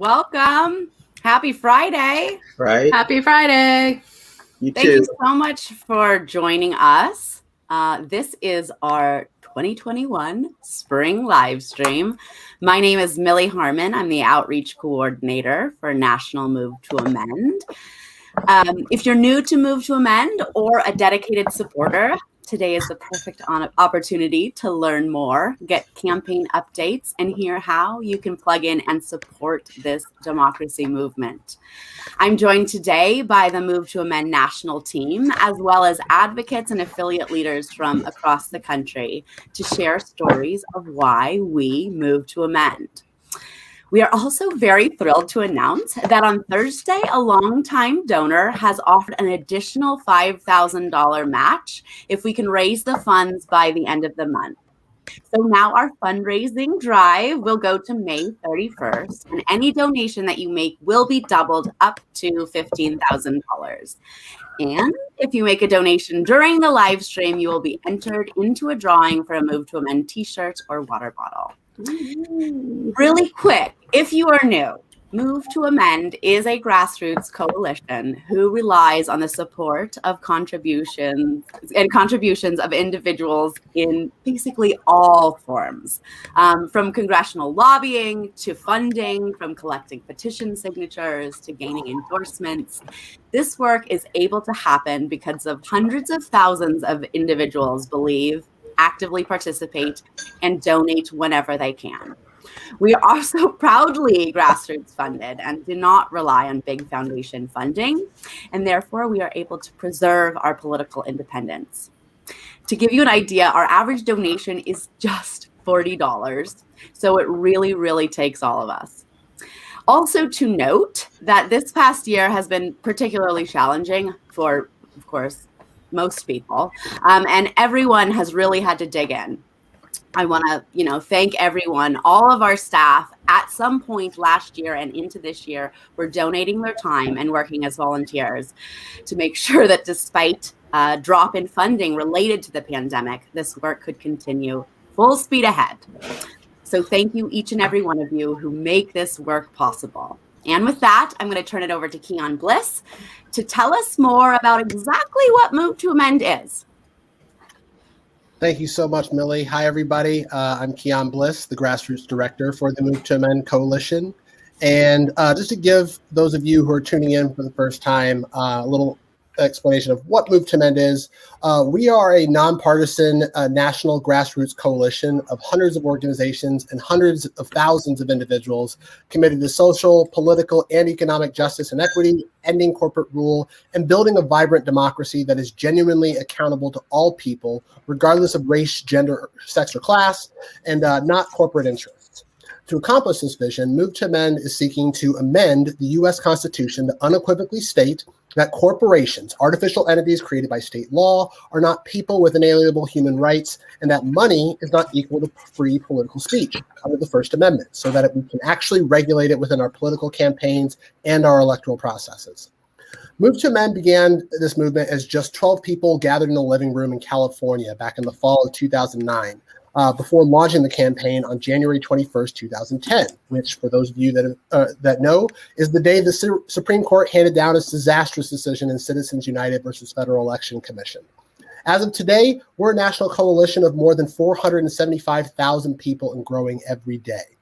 Welcome. Happy Friday. Right? Happy Friday. You Thank too. you so much for joining us. This is our 2021 spring live stream. My name is Millie Harmon. I'm the outreach coordinator for National Move to Amend. If you're new to Move to Amend or a dedicated supporter, today is the perfect opportunity to learn more, get campaign updates, and hear how you can plug in and support this democracy movement. I'm joined today by the Move to Amend national team, as well as advocates and affiliate leaders from across the country to share stories of why we move to amend. We are also very thrilled to announce that on Thursday, a longtime donor has offered an additional $5,000 match if we can raise the funds by the end of the month. So now our fundraising drive will go to May 31st, and any donation that you make will be doubled up to $15,000. And if you make a donation during the live stream, you will be entered into a drawing for a Move to Amend t-shirt or water bottle. Really quick, if you are new, Move to Amend is a grassroots coalition who relies on the support of contributions of individuals in basically all forms, from congressional lobbying to funding, from collecting petition signatures to gaining endorsements. This work is able to happen because of hundreds of thousands of individuals believe, actively participate, and donate whenever they can. We are also proudly grassroots funded and do not rely on big foundation funding, and therefore we are able to preserve our political independence. To give you an idea, our average donation is just $40, so it really, really takes all of us. Also to note that this past year has been particularly challenging for, of course, most people, and everyone has really had to dig in. I want to, thank everyone. All of our staff at some point last year and into this year were donating their time and working as volunteers to make sure that despite a drop in funding related to the pandemic, this work could continue full speed ahead. So thank you, each and every one of you who make this work possible. And with that, I'm going to turn it over to Keon Bliss to tell us more about exactly what Move to Amend is. Thank you so much, Millie. Hi, everybody. I'm Keon Bliss, the Grassroots Director for the Move to Amend Coalition. And just to give those of you who are tuning in for the first time a little explanation of what Move to Amend is, we are a nonpartisan national grassroots coalition of hundreds of organizations and hundreds of thousands of individuals committed to social, political, and economic justice and equity, ending corporate rule, and building a vibrant democracy that is genuinely accountable to all people, regardless of race, gender, sex, or class, and not corporate interests. To accomplish this vision, Move to Amend is seeking to amend the U.S. Constitution to unequivocally state that corporations, artificial entities created by state law, are not people with inalienable human rights, and that money is not equal to free political speech under the First Amendment, so that we can actually regulate it within our political campaigns and our electoral processes. Move to Amend began this movement as just 12 people gathered in a living room in California back in the fall of 2009. Before launching the campaign on January 21st, 2010, which, for those of you that know, is the day the Supreme Court handed down its disastrous decision in Citizens United versus Federal Election Commission. As of today, we're a national coalition of more than 475,000 people and growing every day.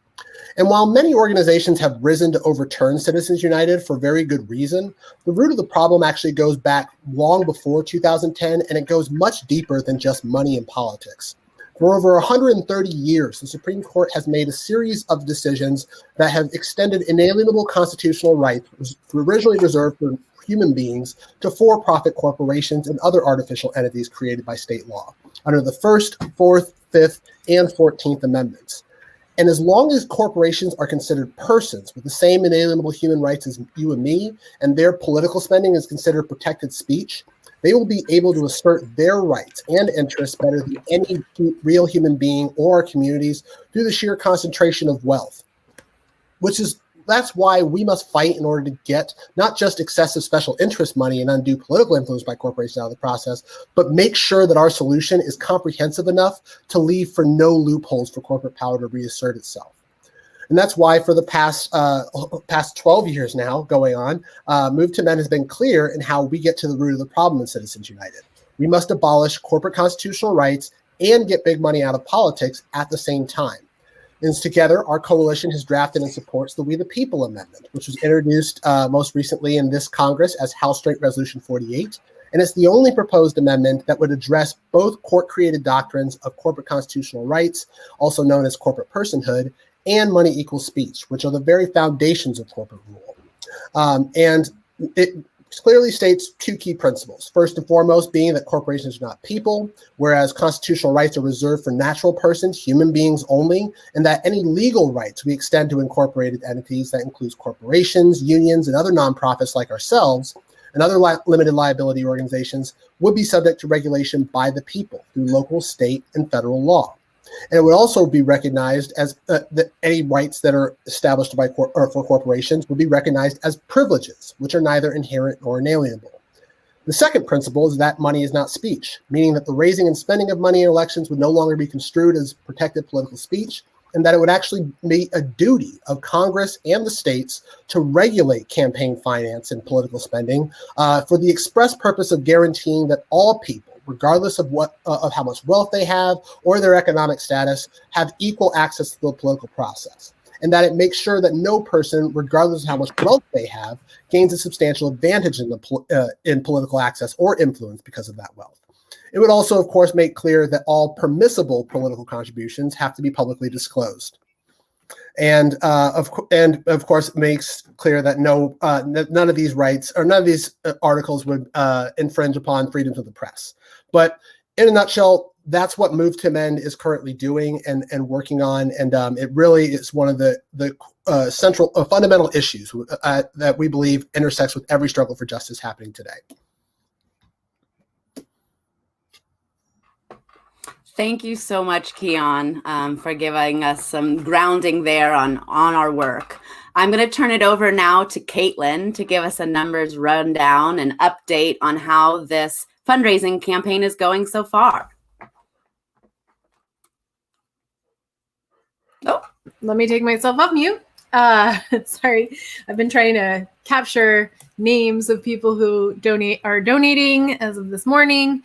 And while many organizations have risen to overturn Citizens United for very good reason, the root of the problem actually goes back long before 2010, and it goes much deeper than just money and politics. For over 130 years, the Supreme Court has made a series of decisions that have extended inalienable constitutional rights originally reserved for human beings to for-profit corporations and other artificial entities created by state law under the First, Fourth, Fifth, and 14th Amendments. And as long as corporations are considered persons with the same inalienable human rights as you and me, and their political spending is considered protected speech, they will be able to assert their rights and interests better than any real human being or our communities through the sheer concentration of wealth. That's why we must fight in order to get not just excessive special interest money and undue political influence by corporations out of the process, but make sure that our solution is comprehensive enough to leave for no loopholes for corporate power to reassert itself. And that's why for the past 12 years now going on, Move to Amend has been clear in how we get to the root of the problem in Citizens United. We must abolish corporate constitutional rights and get big money out of politics at the same time. And together, our coalition has drafted and supports the We the People Amendment, which was introduced most recently in this Congress as House Joint Resolution 48. And it's the only proposed amendment that would address both court-created doctrines of corporate constitutional rights, also known as corporate personhood, and money equals speech, which are the very foundations of corporate rule. And it clearly states two key principles. First and foremost being that corporations are not people, whereas constitutional rights are reserved for natural persons, human beings only, and that any legal rights we extend to incorporated entities, that includes corporations, unions, and other nonprofits like ourselves, and other limited liability organizations, would be subject to regulation by the people through local, state, and federal law. And it would also be recognized as that any rights that are established by for corporations would be recognized as privileges, which are neither inherent nor inalienable. The second principle is that money is not speech, meaning that the raising and spending of money in elections would no longer be construed as protected political speech, and that it would actually be a duty of Congress and the states to regulate campaign finance and political spending for the express purpose of guaranteeing that all people, regardless of of how much wealth they have or their economic status, have equal access to the political process, and that it makes sure that no person, regardless of how much wealth they have, gains a substantial advantage in political access or influence because of that wealth. It would also, of course, make clear that all permissible political contributions have to be publicly disclosed. And of course, makes clear that none of these rights or none of these articles would infringe upon freedoms of the press. But in a nutshell, that's what Move to Amend is currently doing and working on. And it really is one of the central fundamental issues that we believe intersects with every struggle for justice happening today. Thank you so much, Keon, for giving us some grounding there on our work. I'm going to turn it over now to Caitlin to give us a numbers rundown and update on how this fundraising campaign is going so far. Oh, let me take myself off mute. Sorry, I've been trying to capture names of people who are donating as of this morning.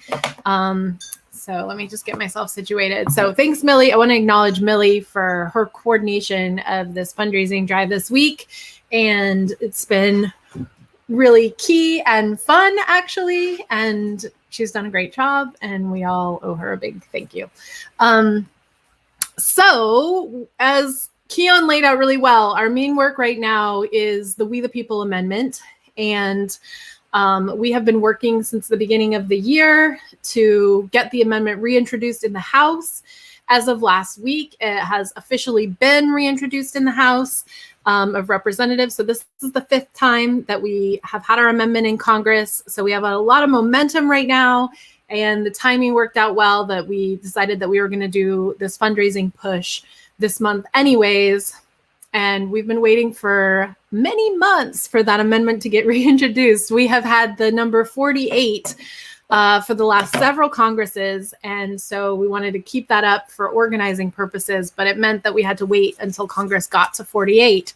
So let me just get myself situated. So thanks, Millie. I want to acknowledge Millie for her coordination of this fundraising drive this week. And it's been really key and fun, actually. And she's done a great job. And we all owe her a big thank you. So as Keon laid out really well, our main work right now is the We the People Amendment. And we have been working since the beginning of the year to get the amendment reintroduced in the House. As of last week, it has officially been reintroduced in the House of Representatives. So this is the 5th time that we have had our amendment in Congress. So we have a lot of momentum right now. And the timing worked out well that we decided that we were going to do this fundraising push this month anyways. And we've been waiting for many months for that amendment to get reintroduced. We have had the number 48 for the last several Congresses. And so we wanted to keep that up for organizing purposes, but it meant that we had to wait until Congress got to 48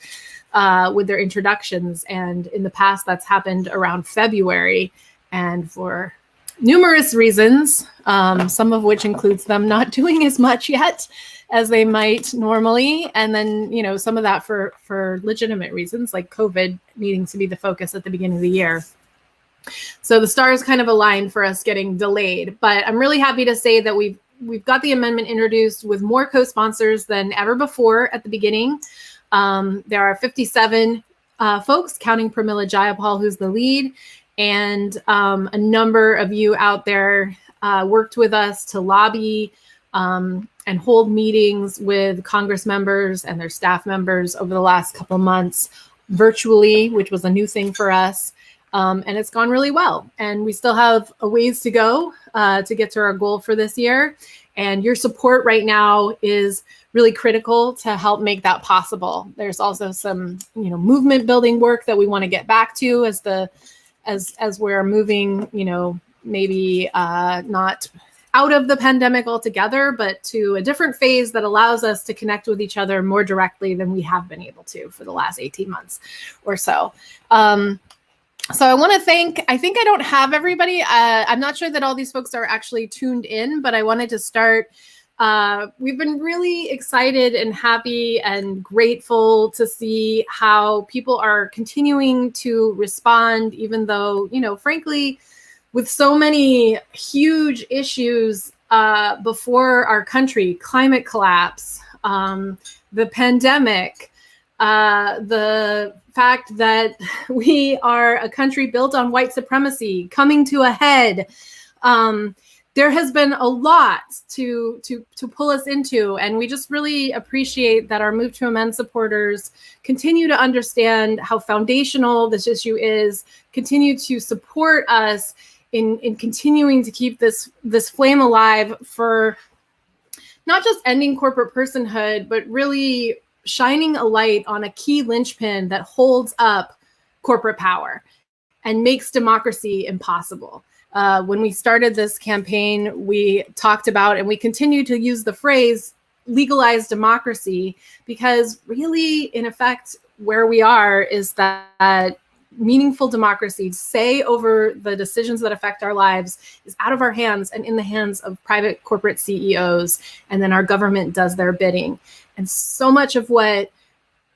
with their introductions. And in the past, that's happened around February. And for numerous reasons, some of which includes them not doing as much yet as they might normally. And then, you know, some of that for legitimate reasons like COVID needing to be the focus at the beginning of the year. So the stars kind of aligned for us getting delayed, but I'm really happy to say that we've got the amendment introduced with more co-sponsors than ever before at the beginning. There are 57 folks, counting Pramila Jayapal, who's the lead, and a number of you out there worked with us to lobby and hold meetings with Congress members and their staff members over the last couple of months virtually, which was a new thing for us. And it's gone really well. And we still have a ways to go to get to our goal for this year. And your support right now is really critical to help make that possible. There's also some, you know, movement building work that we want to get back to as we're moving, you know, maybe not out of the pandemic altogether, but to a different phase that allows us to connect with each other more directly than we have been able to for the last 18 months or so. So I want to thank, I think I don't have everybody. I'm not sure that all these folks are actually tuned in, but I wanted to start. We've been really excited and happy and grateful to see how people are continuing to respond, even though, you know, frankly, with so many huge issues before our country, climate collapse, the pandemic, the fact that we are a country built on white supremacy coming to a head. There has been a lot to pull us into, and we just really appreciate that our Move to Amend supporters continue to understand how foundational this issue is, continue to support us in continuing to keep this flame alive for not just ending corporate personhood, but really shining a light on a key linchpin that holds up corporate power and makes democracy impossible. When we started this campaign, we talked about, and we continue to use the phrase legalized democracy, because really, in effect, where we are is that meaningful democracy, say over the decisions that affect our lives, is out of our hands and in the hands of private corporate CEOs, and then our government does their bidding. And so much of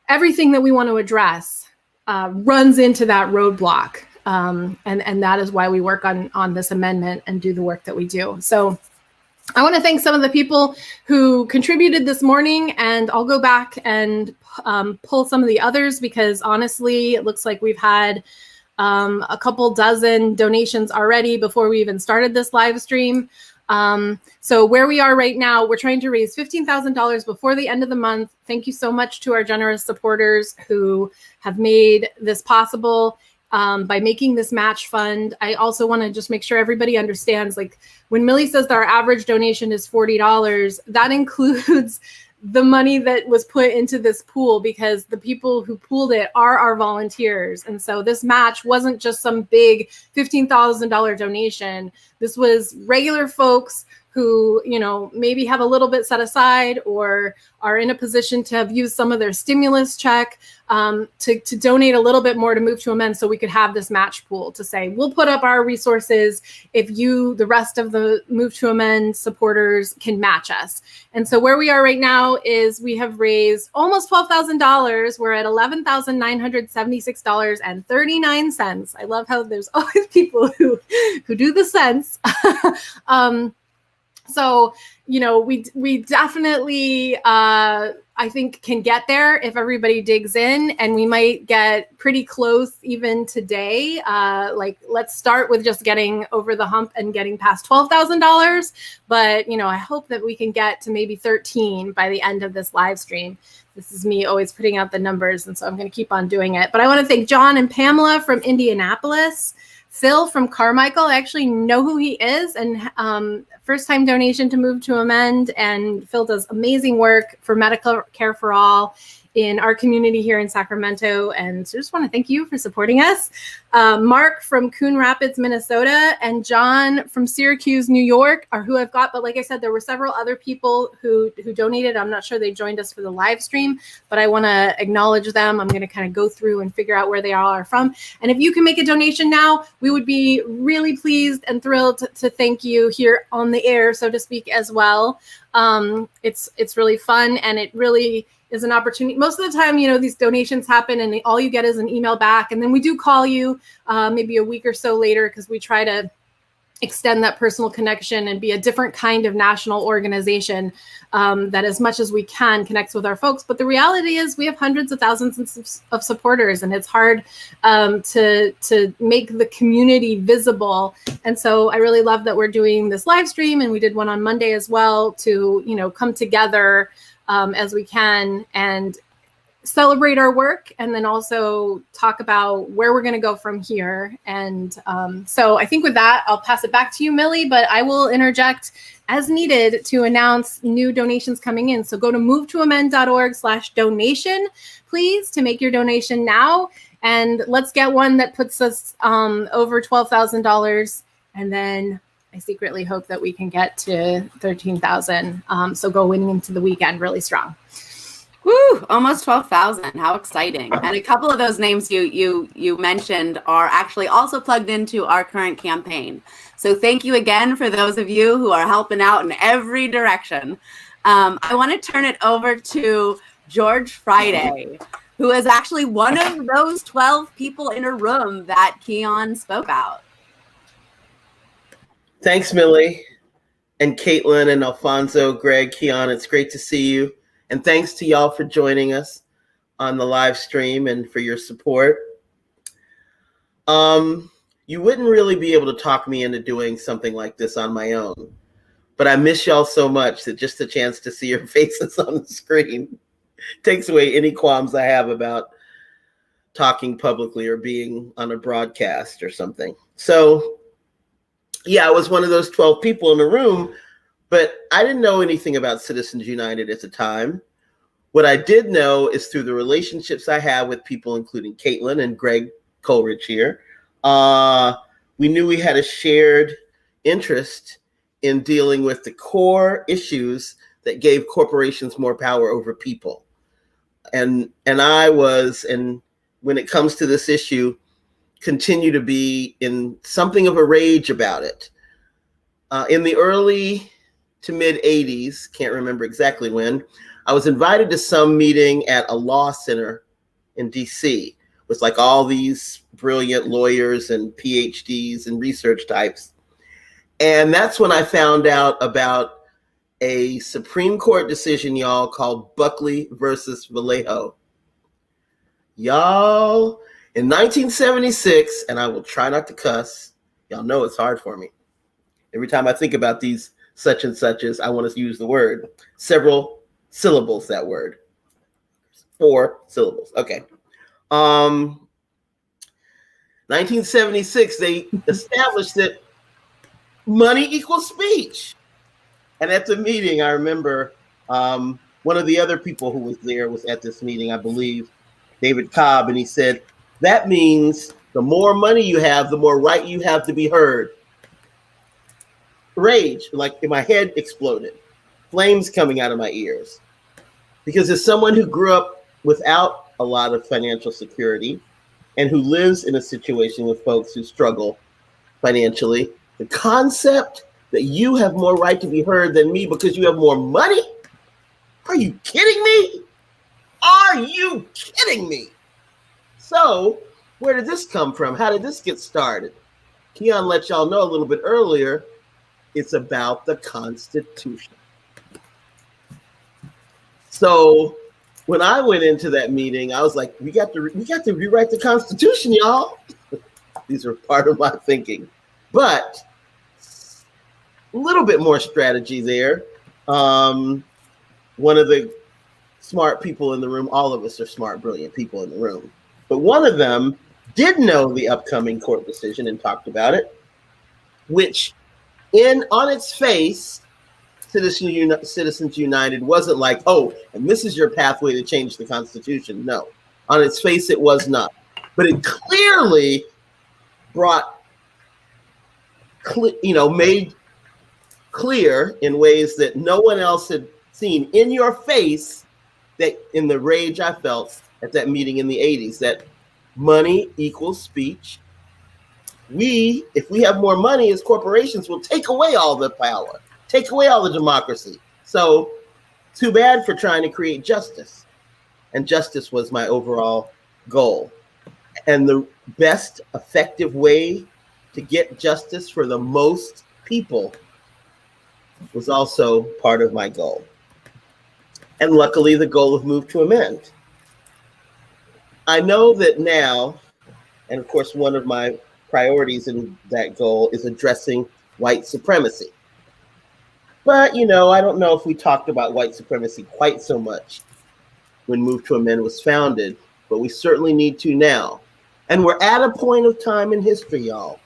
everything that we want to address runs into that roadblock. And that is why we work on this amendment and do the work that we do. So I want to thank some of the people who contributed this morning, and I'll go back and pull some of the others, because honestly, it looks like we've had a couple dozen donations already before we even started this live stream. So where we are right now, we're trying to raise $15,000 before the end of the month. Thank you so much to our generous supporters who have made this possible by making this match fund. I also want to just make sure everybody understands, like when Millie says that our average donation is $40, that includes the money that was put into this pool, because the people who pooled it are our volunteers. And so this match wasn't just some big $15,000 donation. This was regular folks who, you know, maybe have a little bit set aside or are in a position to have used some of their stimulus check to donate a little bit more to Move to Amend, so we could have this match pool to say, we'll put up our resources if you, the rest of the Move to Amend supporters, can match us. And so where we are right now is we have raised almost $12,000. We're at $11,976.39. I love how there's always people who do the cents. So, you know, we definitely, I think, can get there if everybody digs in, and we might get pretty close even today. Like, let's start with just getting over the hump and getting past $12,000. But, you know, I hope that we can get to maybe 13 by the end of this live stream. This is me always putting out the numbers, and so I'm going to keep on doing it. But I want to thank John and Pamela from Indianapolis. Phil from Carmichael, I actually know who he is, and first time donation to Move to Amend. And Phil does amazing work for Medical Care for All in our community here in Sacramento. And so just want to thank you for supporting us. Mark from Coon Rapids, Minnesota, and John from Syracuse, New York are who I've got. But like I said, there were several other people who donated. I'm not sure they joined us for the live stream, but I want to acknowledge them. I'm going to kind of go through and figure out where they all are from. And if you can make a donation now, we would be really pleased and thrilled to thank you here on the air, so to speak, as well. It's really fun, and it really is an opportunity. Most of the time, you know, these donations happen and all you get is an email back. And then we do call you maybe a week or so later, because we try to extend that personal connection and be a different kind of national organization that, as much as we can, connects with our folks. But the reality is we have hundreds of thousands of supporters, and it's hard to make the community visible. And so I really love that we're doing this live stream, and we did one on Monday as well, to, you know, come together as we can and celebrate our work, and then also talk about where we're going to go from here. And so I think with that, I'll pass it back to you, Millie, but I will interject as needed to announce new donations coming in. So go to movetoamend.org/donation, please, to make your donation now. And let's get one that puts us over $12,000. And then I secretly hope that we can get to 13,000. So going into the weekend really strong. Woo! Almost 12,000. How exciting! And a couple of those names you mentioned are actually also plugged into our current campaign. So thank you again for those of you who are helping out in every direction. I want to turn it over to George Friday, who is actually one of those 12 people in a room that Keon spoke about. Thanks, Millie, and Caitlin, and Alfonso, Greg, Keon. It's great to see you. And thanks to y'all for joining us on the live stream and for your support. You wouldn't really be able to talk me into doing something like this on my own, but I miss y'all so much that just a chance to see your faces on the screen takes away any qualms I have about talking publicly or being on a broadcast or something. So yeah, I was one of those 12 people in the room, but I didn't know anything about Citizens United at the time. What I did know is through the relationships I have with people, including Caitlin and Greg Coleridge here, we knew we had a shared interest in dealing with the core issues that gave corporations more power over people. And I was, and when it comes to this issue, continue to be in something of a rage about it. In the early to mid 80s, can't remember exactly when, I was invited to some meeting at a law center in DC with like all these brilliant lawyers and PhDs and research types. And that's when I found out about a Supreme Court decision, y'all, called Buckley versus Vallejo. Y'all, in 1976, and I will try not to cuss, y'all know it's hard for me. Every time I think about these such and suches, I want to use the word. Several syllables, that word. 4 syllables. Okay. 1976, they established that money equals speech. And at the meeting, I remember one of the other people who was there was at this meeting, I believe, David Cobb, and he said, that means the more money you have, the more right you have to be heard. Rage, like in my head exploded, flames coming out of my ears. Because as someone who grew up without a lot of financial security and who lives in a situation with folks who struggle financially, the concept that you have more right to be heard than me because you have more money? Are you kidding me? Are you kidding me? So where did this come from? How did this get started? Keon let y'all know a little bit earlier, it's about the Constitution. So when I went into that meeting, I was like, we got to rewrite the Constitution, y'all. These are part of my thinking. But a little bit more strategy there. One of the smart people in the room, all of us are smart, brilliant people in the room, but one of them did know the upcoming court decision and talked about it, which on its face, Citizens United wasn't like, oh, and this is your pathway to change the Constitution. No, on its face, it was not. But it clearly made clear in ways that no one else had seen in your face, that in the rage I felt at that meeting in the 80s, that money equals speech. If we have more money as corporations, will take away all the power, take away all the democracy. So too bad for trying to create justice. And justice was my overall goal. And the best effective way to get justice for the most people was also part of my goal. And luckily, the goal of Move to Amend. I know that now, and of course, one of my priorities in that goal is addressing white supremacy. But, I don't know if we talked about white supremacy quite so much when Move to Amend was founded, but we certainly need to now. And we're at a point of time in history, y'all.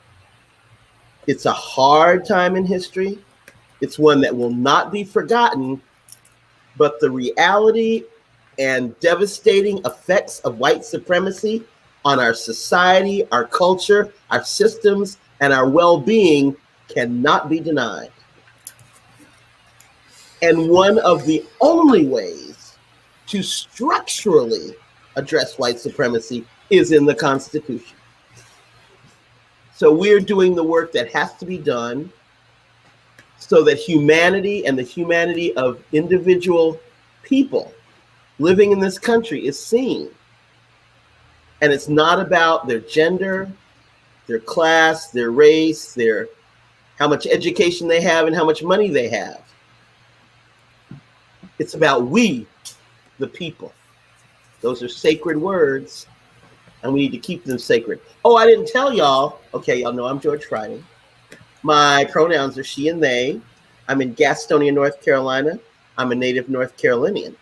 It's a hard time in history. It's one that will not be forgotten, but the reality and devastating effects of white supremacy on our society, our culture, our systems, and our well-being cannot be denied. And one of the only ways to structurally address white supremacy is in the Constitution. So we're doing the work that has to be done so that humanity and the humanity of individual people living in this country is seen. And it's not about their gender, their class, their race, their how much education they have and how much money they have. It's about we, the people. Those are sacred words, and we need to keep them sacred. Oh, I didn't tell y'all. Okay, y'all know I'm George Friday. My pronouns are she and they. I'm in Gastonia, North Carolina. I'm a native North Carolinian.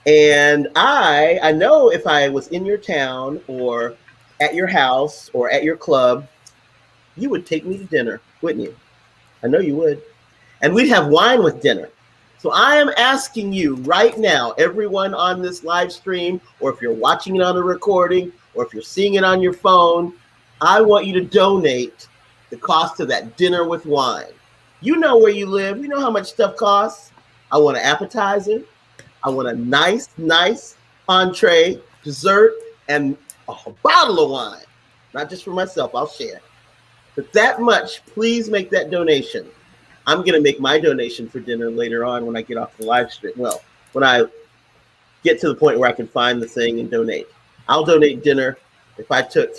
And I know if I was in your town or at your house or at your club, you would take me to dinner, wouldn't you? I know you would. And we'd have wine with dinner. So I am asking you right now, everyone on this live stream, or if you're watching it on a recording, or if you're seeing it on your phone, I want you to donate the cost of that dinner with wine. You know where you live. You know how much stuff costs. I want an appetizer. I want a nice entree, dessert, and a bottle of wine. Not just for myself, I'll share. But that much, please make that donation. I'm going to make my donation for dinner later on when I get off the live stream. Well, when I get to the point where I can find the thing and donate. I'll donate dinner. If I took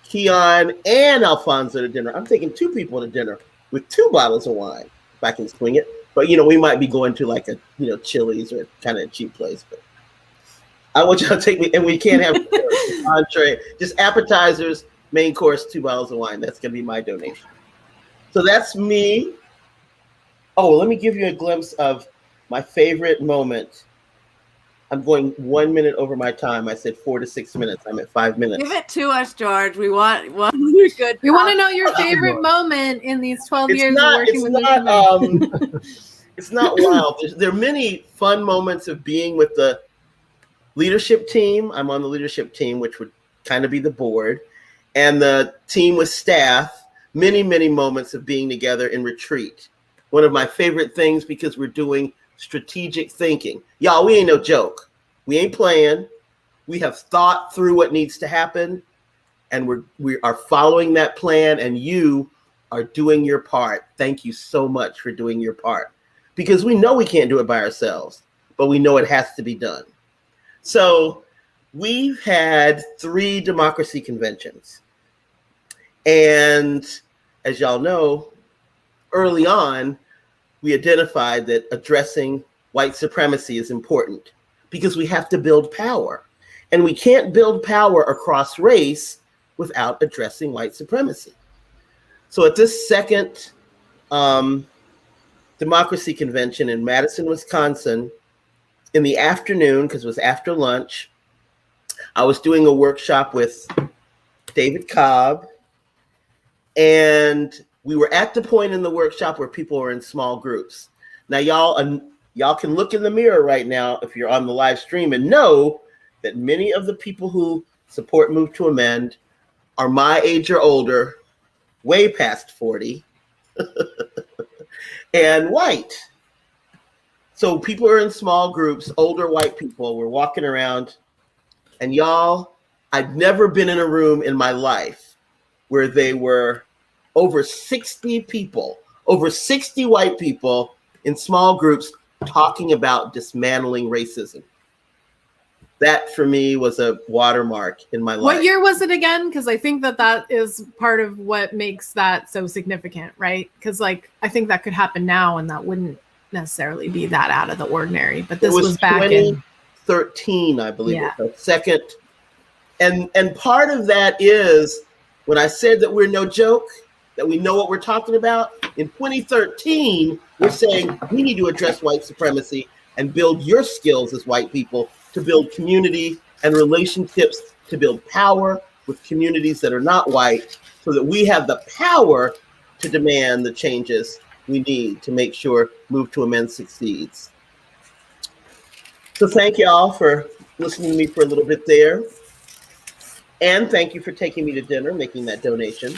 Keon and Alfonso to dinner, I'm taking 2 people to dinner with 2 bottles of wine, if I can swing it. But, we might be going to like a, Chili's or kind of a cheap place. But I want y'all to take me, and we can't have entree, just appetizers, main course, 2 bottles of wine. That's going to be my donation. So that's me. Oh, let me give you a glimpse of my favorite moment. I'm going 1 minute over my time. I said 4 to 6 minutes. I'm at 5 minutes. Give it to us, George. We want good. We want to know your favorite moment in these 12 years of working with me. It's not wild. There are many fun moments of being with the leadership team. I'm on the leadership team, which would kind of be the board, and the team with staff. Many moments of being together in retreat. One of my favorite things, because we're doing strategic thinking. Y'all, we ain't no joke. We ain't playing. We have thought through what needs to happen, and we are following that plan, and you are doing your part. Thank you so much for doing your part, because we know we can't do it by ourselves, but we know it has to be done. So we've had 3 democracy conventions, and as y'all know, early on, we identified that addressing white supremacy is important because we have to build power. And we can't build power across race without addressing white supremacy. So at this second democracy convention in Madison, Wisconsin, in the afternoon, because it was after lunch, I was doing a workshop with David Cobb, and we were at the point in the workshop where people are in small groups. Now, y'all can look in the mirror right now if you're on the live stream and know that many of the people who support Move to Amend are my age or older, way past 40, and white. So people are in small groups, older white people. We're walking around, and y'all, I've never been in a room in my life where they were over 60 people, over 60 white people in small groups talking about dismantling racism. That for me was a watermark in my life. What year was it again? Because I think that is part of what makes that so significant, right? Because I think that could happen now and that wouldn't necessarily be that out of the ordinary. But this was back in 2013, I believe. Yeah. The second. And part of that is when I said that we're no joke, that we know what we're talking about. In 2013, we're saying we need to address white supremacy and build your skills as white people to build community and relationships, to build power with communities that are not white, so that we have the power to demand the changes we need to make sure Move to Amend succeeds. So thank y'all for listening to me for a little bit there. And thank you for taking me to dinner, making that donation.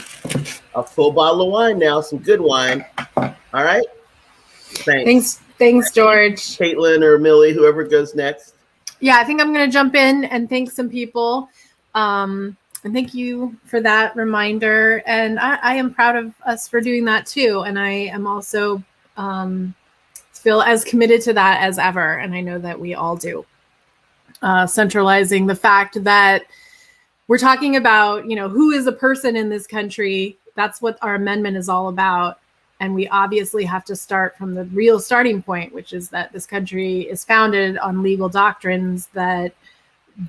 a full bottle of wine now, some good wine. All right. Thanks, George. Caitlin or Millie, whoever goes next. Yeah, I think I'm going to jump in and thank some people. And thank you for that reminder. And I am proud of us for doing that too. And I am also feel as committed to that as ever. And I know that we all do. Centralizing the fact that we're talking about, who is a person in this country. That's what our amendment is all about. And we obviously have to start from the real starting point, which is that this country is founded on legal doctrines that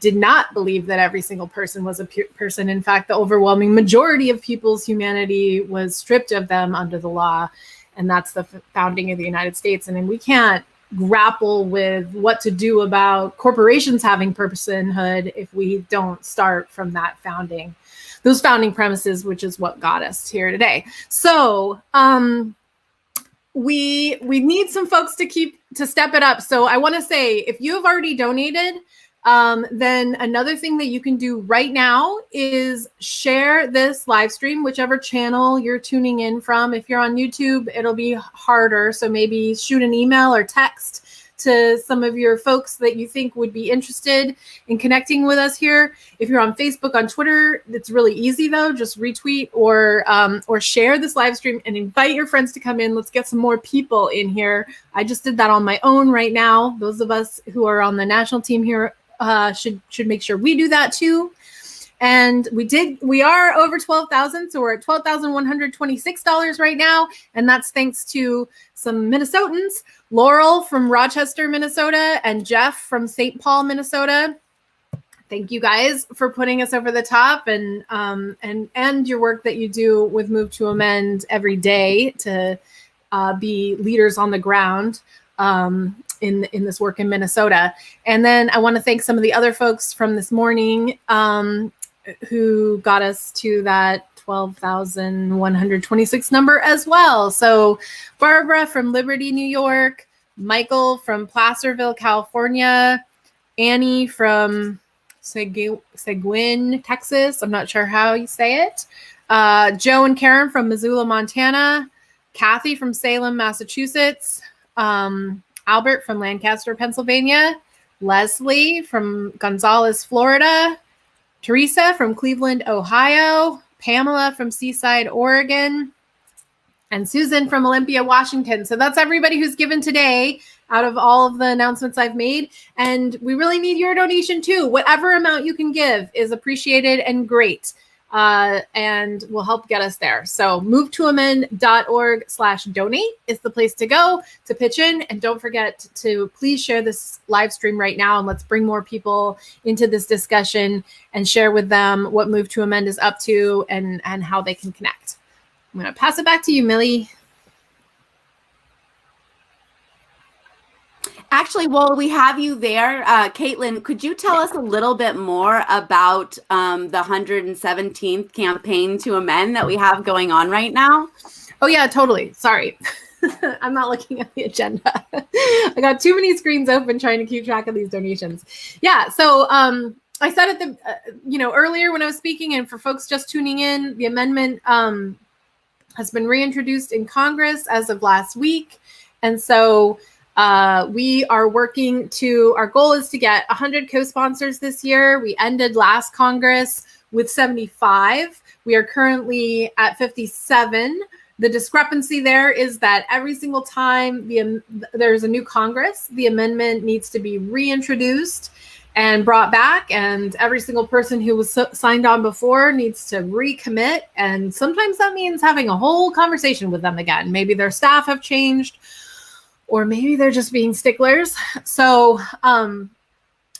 did not believe that every single person was a person. In fact, the overwhelming majority of people's humanity was stripped of them under the law. And that's the founding of the United States. And then we can't grapple with what to do about corporations having personhood if we don't start from that those founding premises, which is what got us here today. So we need some folks to step it up. So I want to say, if you have already donated, then another thing that you can do right now is share this live stream, whichever channel you're tuning in from. If you're on YouTube, it'll be harder. So maybe shoot an email or text to some of your folks that you think would be interested in connecting with us here. If you're on Facebook, on Twitter, it's really easy though. Just retweet or share this live stream and invite your friends to come in. Let's get some more people in here. I just did that on my own right now. Those of us who are on the national team here should make sure we do that too. And we are over 12,000. So we're at $12,126 right now. And that's thanks to some Minnesotans, Laurel from Rochester, Minnesota, and Jeff from St. Paul, Minnesota. Thank you guys for putting us over the top and your work that you do with Move to Amend every day to be leaders on the ground in this work in Minnesota. And then I want to thank some of the other folks from this morning who got us to that 12,126 number as well. So Barbara from Liberty, New York, Michael from Placerville, California, Annie from Seguin, Texas. I'm not sure how you say it. Joe and Karen from Missoula, Montana, Kathy from Salem, Massachusetts, Albert from Lancaster, Pennsylvania, Leslie from Gonzales, Florida, Teresa from Cleveland, Ohio, Pamela from Seaside, Oregon, and Susan from Olympia, Washington. So that's everybody who's given today out of all of the announcements I've made. And we really need your donation too. Whatever amount you can give is appreciated and great. And will help get us there. So movetoamend.org/donate is the place to go to pitch in. And don't forget to please share this live stream right now. And let's bring more people into this discussion and share with them what Move to Amend is up to and how they can connect. I'm going to pass it back to you, Millie. Actually, while we have you there, Caitlin, could you tell us a little bit more about the 117th campaign to amend that we have going on right now? Oh, yeah, totally. Sorry. I'm not looking at the agenda. I got too many screens open trying to keep track of these donations. Yeah, so I said at the, earlier when I was speaking, and for folks just tuning in, the amendment has been reintroduced in Congress as of last week. And so we are working our goal is to get 100 co-sponsors this year. We ended last Congress with 75. We are currently at 57. The discrepancy there is that every single time there's a new Congress, the amendment needs to be reintroduced and brought back. And every single person who was signed on before needs to recommit. And sometimes that means having a whole conversation with them again. Maybe their staff have changed, or maybe they're just being sticklers. So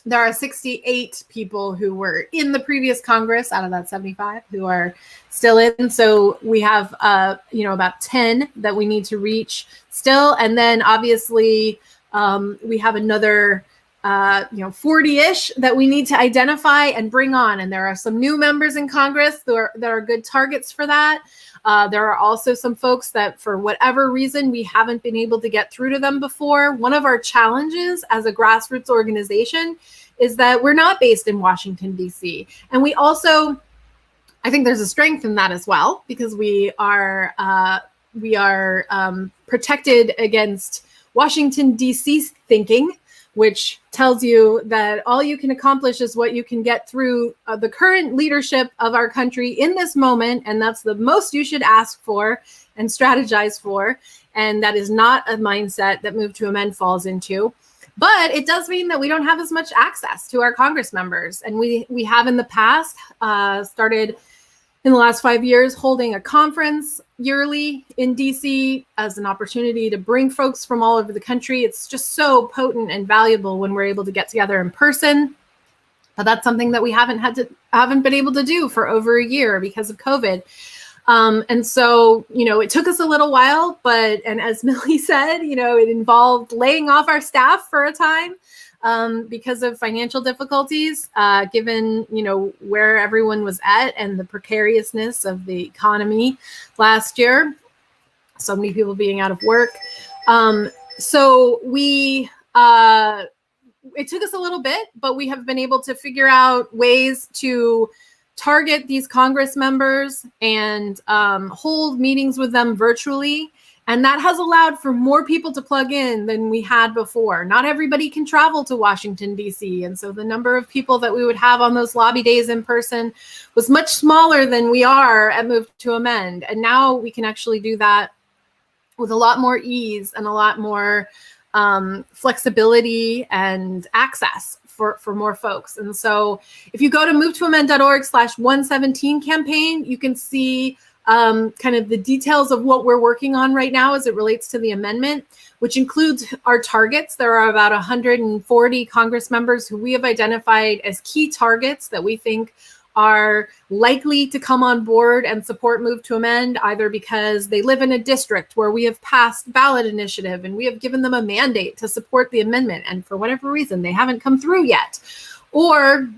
there are 68 people who were in the previous Congress out of that 75 who are still in. So we have, about 10 that we need to reach still. And then obviously we have another 40-ish that we need to identify and bring on. And there are some new members in Congress that are good targets for that. There are also some folks that for whatever reason, we haven't been able to get through to them before. One of our challenges as a grassroots organization is that we're not based in Washington, D.C. And we also I think there's a strength in that as well, because we are protected against Washington, D.C. thinking, which tells you that all you can accomplish is what you can get through the current leadership of our country in this moment. And that's the most you should ask for and strategize for. And that is not a mindset that Move to Amend falls into. But it does mean that we don't have as much access to our Congress members. And we have in the past started in the last 5 years holding a conference yearly in DC as an opportunity to bring folks from all over the country. It's just so potent and valuable when we're able to get together in person. But that's something that we haven't been able to do for over a year because of COVID. And so, it took us a little while, and as Millie said, it involved laying off our staff for a time because of financial difficulties, given, where everyone was at and the precariousness of the economy last year. So many people being out of work. So it took us a little bit, but we have been able to figure out ways to target these Congress members and hold meetings with them virtually. And that has allowed for more people to plug in than we had before. Not everybody can travel to Washington, D.C. And so the number of people that we would have on those lobby days in person was much smaller than we are at Move to Amend. And now we can actually do that with a lot more ease and a lot more flexibility and access for more folks. And so if you go to movetoamend.org/117 campaign, you can see kind of the details of what we're working on right now as it relates to the amendment, which includes our targets. There are about 140 Congress members who we have identified as key targets that we think are likely to come on board and support Move to Amend, either because they live in a district where we have passed ballot initiative and we have given them a mandate to support the amendment, and for whatever reason they haven't come through yet, or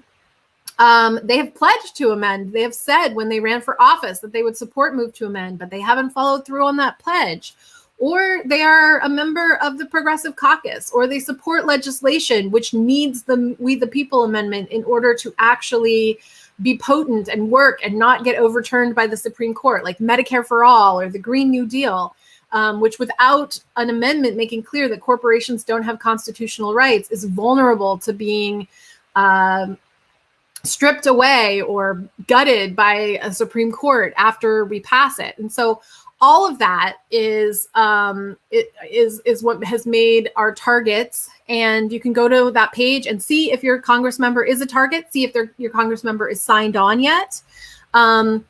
they have pledged to amend. They have said when they ran for office that they would support Move to Amend, but they haven't followed through on that pledge. Or they are a member of the Progressive Caucus, or they support legislation which needs the We the People amendment in order to actually be potent and work and not get overturned by the Supreme Court, like Medicare for All or the Green New Deal, which without an amendment making clear that corporations don't have constitutional rights is vulnerable to being stripped away or gutted by a Supreme Court after we pass it. And so all of that is what has made our targets. And you can go to that page and see if your Congress member is a target, see if your Congress member is signed on yet. And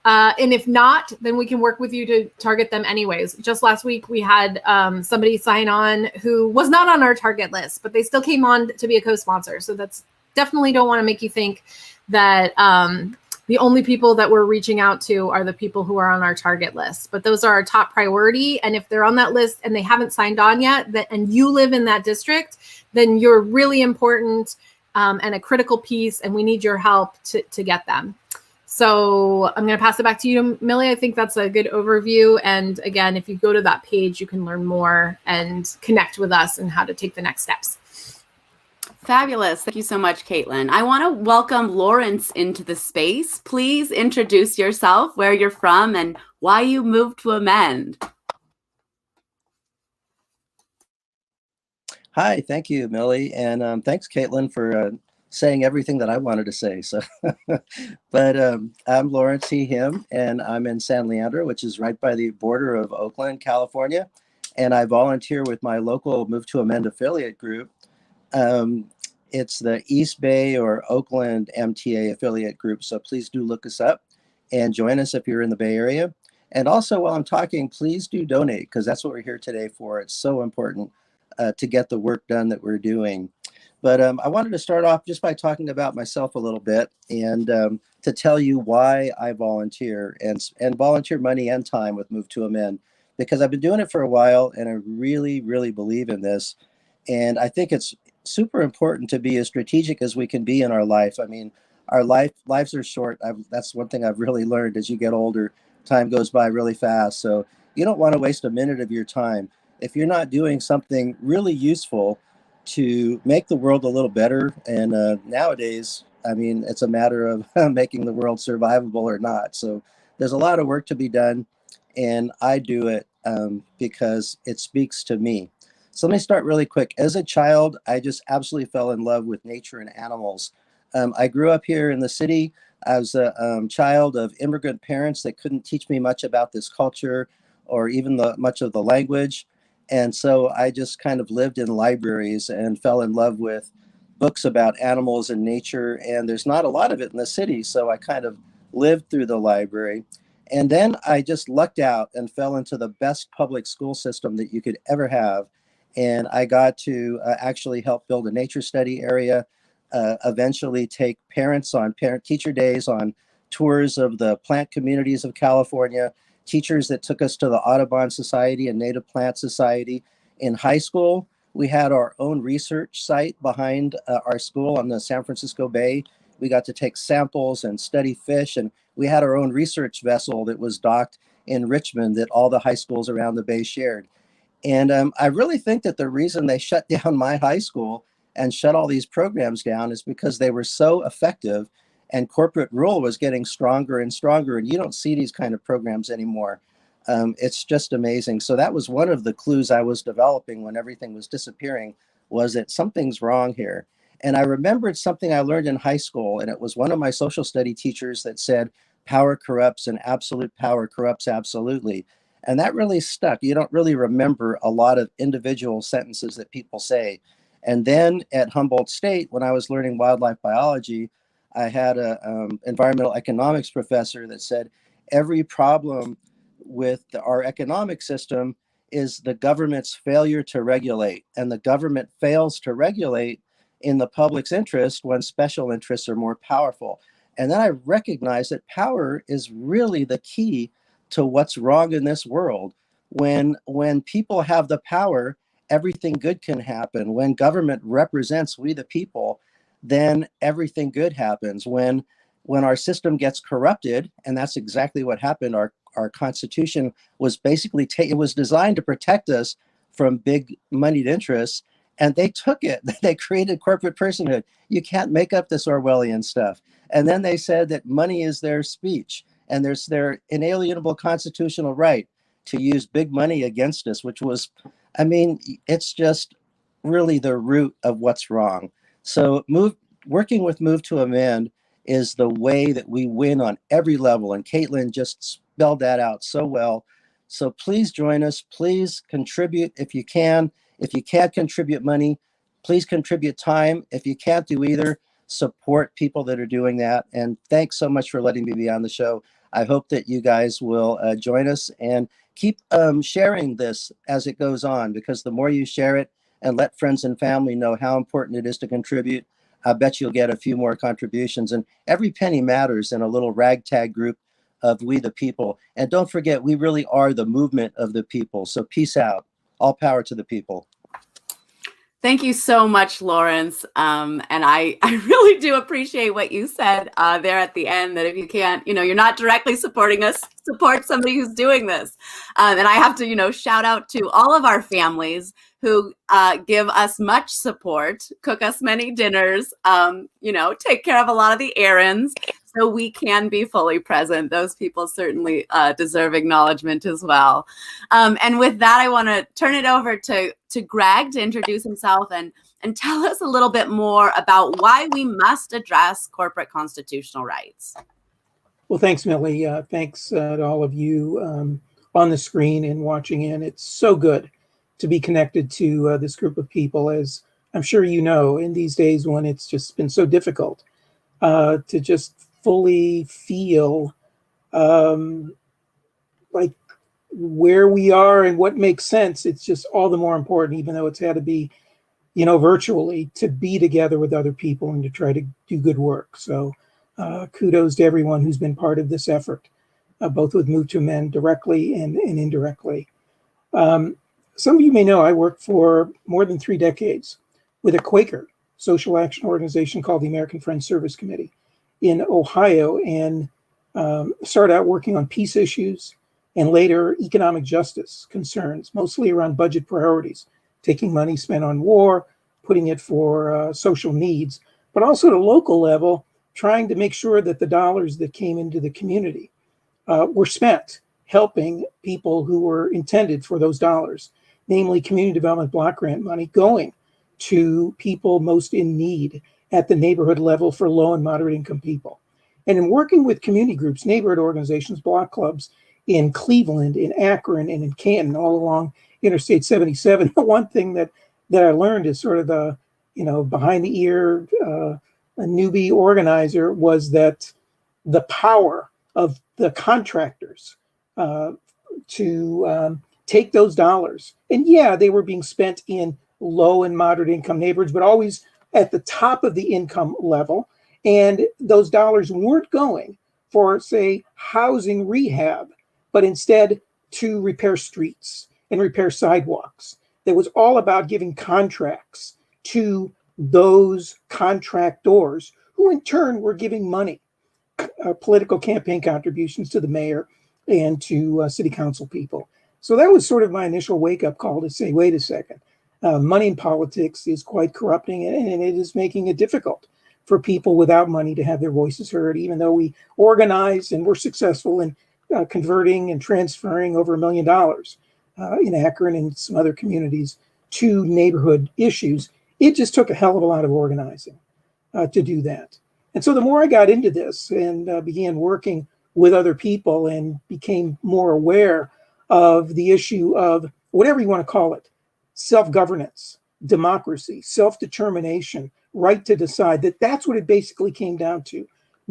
if not, then we can work with you to target them anyways. Just last week, we had somebody sign on who was not on our target list, but they still came on to be a co-sponsor. So that's definitely don't want to make you think that the only people that we're reaching out to are the people who are on our target list, but those are our top priority. And if they're on that list and they haven't signed on yet, and you live in that district, then you're really important and a critical piece, and we need your help to get them. So I'm going to pass it back to you, Millie. I think that's a good overview. And again, if you go to that page, you can learn more and connect with us and how to take the next steps. Fabulous. Thank you so much, Caitlin. I want to welcome Lawrence into the space. Please introduce yourself, where you're from, and why you moved to Amend. Hi, thank you, Millie. And thanks, Caitlin, for saying everything that I wanted to say. So, but I'm Lawrence, he, him, and I'm in San Leandro, which is right by the border of Oakland, California. And I volunteer with my local Move to Amend affiliate group. It's the East Bay or Oakland MTA affiliate group. So please do look us up and join us if you're in the Bay Area. And also, while I'm talking, please do donate, because that's what we're here today for. It's so important to get the work done that we're doing. But I wanted to start off just by talking about myself a little bit and to tell you why I volunteer and volunteer money and time with Move to Amend, because I've been doing it for a while and I really, really believe in this. And I think it's super important to be as strategic as we can be in our life. I mean, our lives are short. That's one thing I've really learned. As you get older, time goes by really fast. So you don't want to waste a minute of your time. If you're not doing something really useful to make the world a little better, and nowadays I mean, it's a matter of making the world survivable or not. So there's a lot of work to be done, and I do it because it speaks to me. So let me start really quick. As a child, I just absolutely fell in love with nature and animals. I grew up here in the city. I was a child of immigrant parents that couldn't teach me much about this culture or even much of the language. And so I just kind of lived in libraries and fell in love with books about animals and nature. And there's not a lot of it in the city. So I kind of lived through the library. And then I just lucked out and fell into the best public school system that you could ever have. And I got to actually help build a nature study area, eventually take parents on parent-teacher days on tours of the plant communities of California, teachers that took us to the Audubon Society and Native Plant Society. In high school, we had our own research site behind our school on the San Francisco Bay. We got to take samples and study fish, and we had our own research vessel that was docked in Richmond that all the high schools around the Bay shared. And I really think that the reason they shut down my high school and shut all these programs down is because they were so effective, and corporate rule was getting stronger and stronger. And you don't see these kind of programs anymore. It's just amazing. So that was one of the clues I was developing when everything was disappearing, was that something's wrong here. And I remembered something I learned in high school, and it was one of my social study teachers that said, power corrupts and absolute power corrupts absolutely. And that really stuck. You don't really remember a lot of individual sentences that people say. And then at Humboldt State, when I was learning wildlife biology, I had an environmental economics professor that said, every problem with our economic system is the government's failure to regulate. And the government fails to regulate in the public's interest when special interests are more powerful. And then I recognized that power is really the key to what's wrong in this world. When people have the power, everything good can happen. When government represents we the people, then everything good happens. When our system gets corrupted, and that's exactly what happened, our Constitution was basically, it was designed to protect us from big moneyed interests, and they took it. They created corporate personhood. You can't make up this Orwellian stuff. And then they said that money is their speech, and there's their inalienable constitutional right to use big money against us, which was, I mean, it's just really the root of what's wrong. So working with Move to Amend is the way that we win on every level. And Caitlin just spelled that out so well. So please join us. Please contribute if you can. If you can't contribute money, please contribute time. If you can't do either, support people that are doing that. And thanks so much for letting me be on the show. I hope that you guys will join us and keep sharing this as it goes on, because the more you share it and let friends and family know how important it is to contribute, I bet you'll get a few more contributions. And every penny matters in a little ragtag group of we the people. And don't forget, we really are the movement of the people. So peace out. All power to the people. Thank you so much, Lawrence. And I really do appreciate what you said there at the end, that if you can't, you're not directly supporting us, support somebody who's doing this. And I have to, shout out to all of our families who give us much support, cook us many dinners, take care of a lot of the errands so we can be fully present. Those people certainly deserve acknowledgement as well. And with that, I want to turn it over to Greg to introduce himself and tell us a little bit more about why we must address corporate constitutional rights. Well, thanks, Millie. Thanks to all of you on the screen and watching in. It's so good to be connected to this group of people, as I'm sure you know, in these days when it's just been so difficult to just fully feel like where we are and what makes sense. It's just all the more important, even though it's had to be, virtually, to be together with other people and to try to do good work. So kudos to everyone who's been part of this effort, both with Move to Amend directly and indirectly. Some of you may know I worked for more than 3 decades with a Quaker social action organization called the American Friends Service Committee in Ohio, and started out working on peace issues and later economic justice concerns, mostly around budget priorities, taking money spent on war, putting it for social needs, but also at a local level, trying to make sure that the dollars that came into the community were spent helping people who were intended for those dollars, namely community development block grant money, going to people most in need at the neighborhood level for low and moderate income people. And in working with community groups, neighborhood organizations, block clubs in Cleveland, in Akron, and in Canton, all along Interstate 77, the one thing that I learned is sort of the, behind the ear, a newbie organizer, was that the power of the contractors to take those dollars, and yeah, they were being spent in low and moderate income neighborhoods, but always at the top of the income level. And those dollars weren't going for, say, housing rehab, but instead to repair streets and repair sidewalks. It was all about giving contracts to those contractors, who in turn were giving money, political campaign contributions to the mayor and to city council people. So that was sort of my initial wake-up call to say, wait a second, money in politics is quite corrupting, and it is making it difficult for people without money to have their voices heard, even though we organized and were successful in converting and transferring over $1 million in Akron and some other communities to neighborhood issues. It just took a hell of a lot of organizing to do that. And so the more I got into this and began working with other people and became more aware of the issue of whatever you want to call it, self-governance, democracy, self-determination, right to decide, that's what it basically came down to.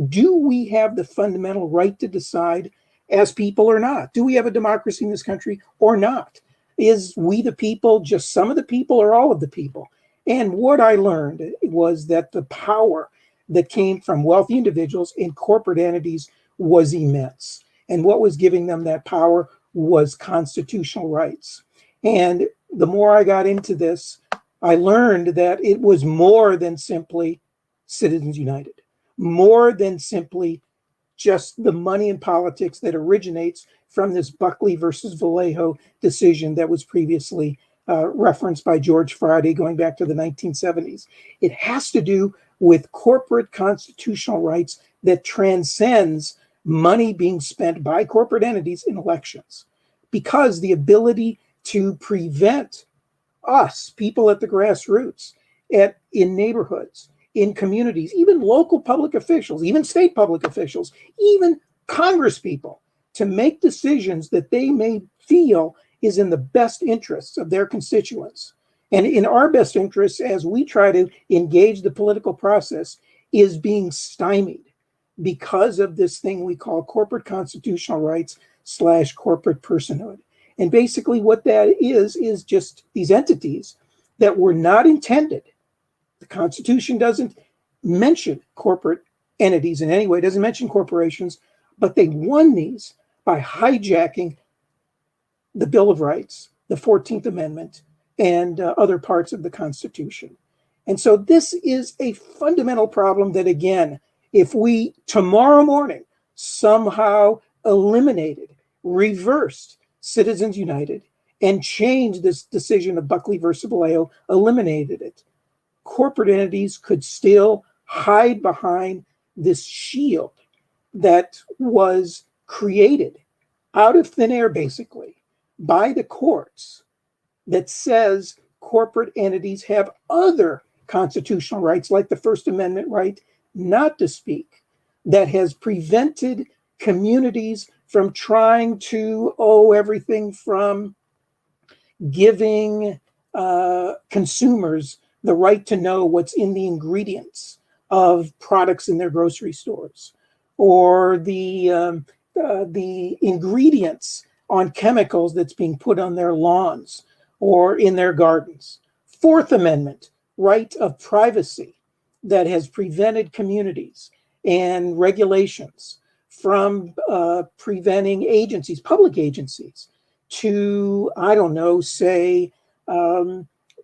Do we have the fundamental right to decide as people or not? Do we have a democracy in this country or not? Is we the people just some of the people or all of the people? And what I learned was that the power that came from wealthy individuals and corporate entities was immense. And what was giving them that power was constitutional rights. And the more I got into this, I learned that it was more than simply Citizens United, more than simply just the money in politics that originates from this Buckley versus Vallejo decision that was previously referenced by George Friday going back to the 1970s. It has to do with corporate constitutional rights that transcends money being spent by corporate entities in elections, because the ability to prevent us, people at the grassroots, in neighborhoods, in communities, even local public officials, even state public officials, even Congress people, to make decisions that they may feel is in the best interests of their constituents. And in our best interests, as we try to engage the political process, is being stymied because of this thing we call corporate constitutional rights / corporate personhood. And basically what that is just these entities that were not intended. The Constitution doesn't mention corporate entities in any way, doesn't mention corporations, but they won these by hijacking the Bill of Rights, the 14th Amendment, and other parts of the Constitution. And so this is a fundamental problem that, again, if we tomorrow morning somehow eliminated, reversed Citizens United and changed this decision of Buckley versus Vallejo, eliminated it, corporate entities could still hide behind this shield that was created out of thin air, basically, by the courts, that says corporate entities have other constitutional rights, like the First Amendment right not to speak, that has prevented communities from trying to owe everything from giving consumers the right to know what's in the ingredients of products in their grocery stores, or the ingredients on chemicals that's being put on their lawns or in their gardens. Fourth Amendment, right of privacy, that has prevented communities and regulations from preventing agencies, public agencies, to, I don't know, say,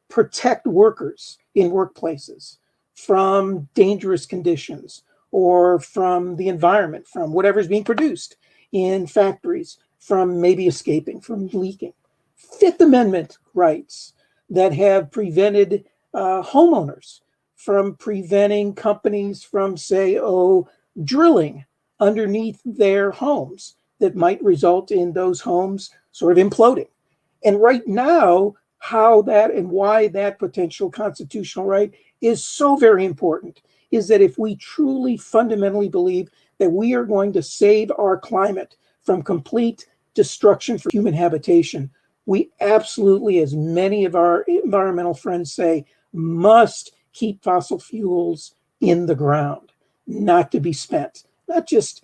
protect workers in workplaces from dangerous conditions or from the environment, from whatever's being produced in factories, from maybe escaping, from leaking. Fifth Amendment rights that have prevented homeowners from preventing companies from, say, drilling underneath their homes that might result in those homes sort of imploding. And right now, how that and why that potential constitutional right is so very important is that if we truly fundamentally believe that we are going to save our climate from complete destruction for human habitation, we absolutely, as many of our environmental friends say, must keep fossil fuels in the ground, not to be spent, not just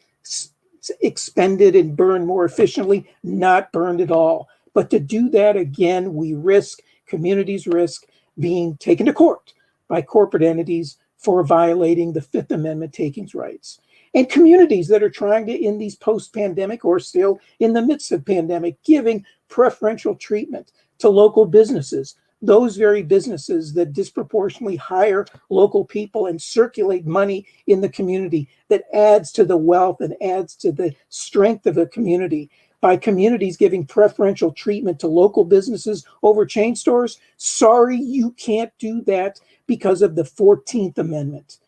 expended and burned more efficiently, not burned at all. But to do that, again, communities risk being taken to court by corporate entities for violating the Fifth Amendment takings rights. And communities that are trying to, in these post-pandemic or still in the midst of pandemic, giving preferential treatment to local businesses, those very businesses that disproportionately hire local people and circulate money in the community that adds to the wealth and adds to the strength of a community. By communities giving preferential treatment to local businesses over chain stores, sorry, you can't do that because of the 14th Amendment.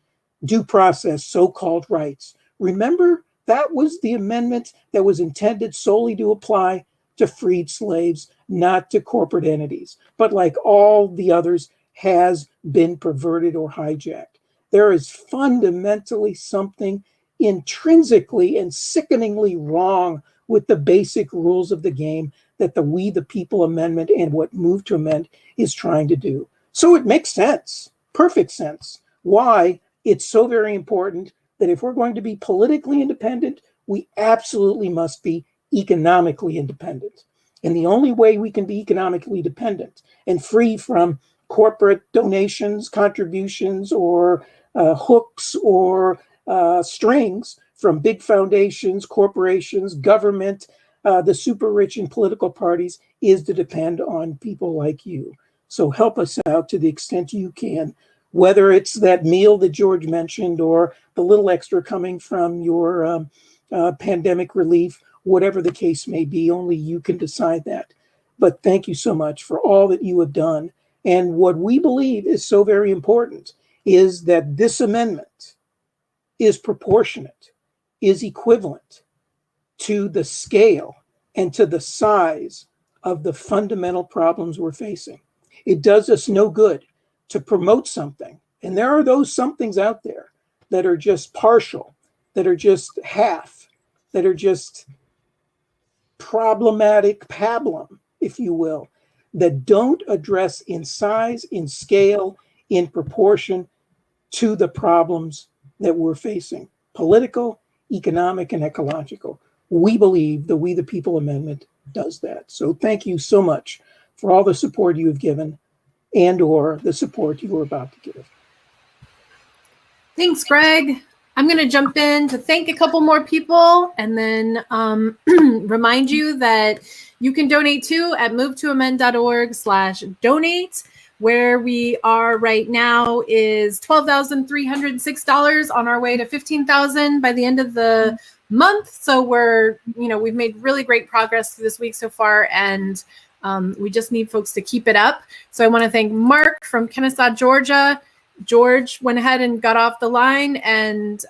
Due process, so-called rights. Remember, that was the amendment that was intended solely to apply to freed slaves, not to corporate entities, but like all the others, has been perverted or hijacked. There is fundamentally something intrinsically and sickeningly wrong with the basic rules of the game that the We the People Amendment and what Move to Amend is trying to do. So it makes sense, perfect sense, why it's so very important that if we're going to be politically independent, we absolutely must be economically independent. And the only way we can be economically dependent and free from corporate donations, contributions, or hooks or strings from big foundations, corporations, government, the super rich and political parties is to depend on people like you. So help us out to the extent you can, whether it's that meal that George mentioned or the little extra coming from your pandemic relief, whatever the case may be, only you can decide that. But thank you so much for all that you have done. And what we believe is so very important is that this amendment is proportionate, is equivalent to the scale and to the size of the fundamental problems we're facing. It does us no good to promote something. And there are those somethings out there that are just partial, that are just half, that are just problematic pablum, if you will, that don't address in size, in scale, in proportion to the problems that we're facing, political, economic, and ecological. We believe the We the People Amendment does that. So thank you so much for all the support you have given and or the support you are about to give. Thanks, Greg. I'm going to jump in to thank a couple more people and then remind you that you can donate too at movetoamend.org/donate. Where we are right now is $12,306 on our way to $15,000 by the end of the month. So we've made really great progress this week so far, and we just need folks to keep it up. So I want to thank Mark from Kennesaw, Georgia. George went ahead and got off the line and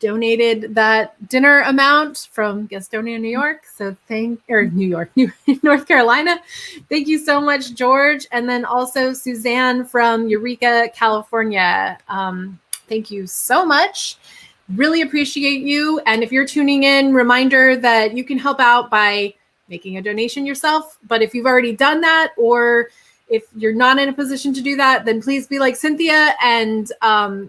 donated that dinner amount from Gastonia, New York. So North Carolina. Thank you so much, George. And then also Suzanne from Eureka, California. Thank you so much. Really appreciate you. And if you're tuning in, reminder that you can help out by making a donation yourself. But if you've already done that, or if you're not in a position to do that, then please be like Cynthia and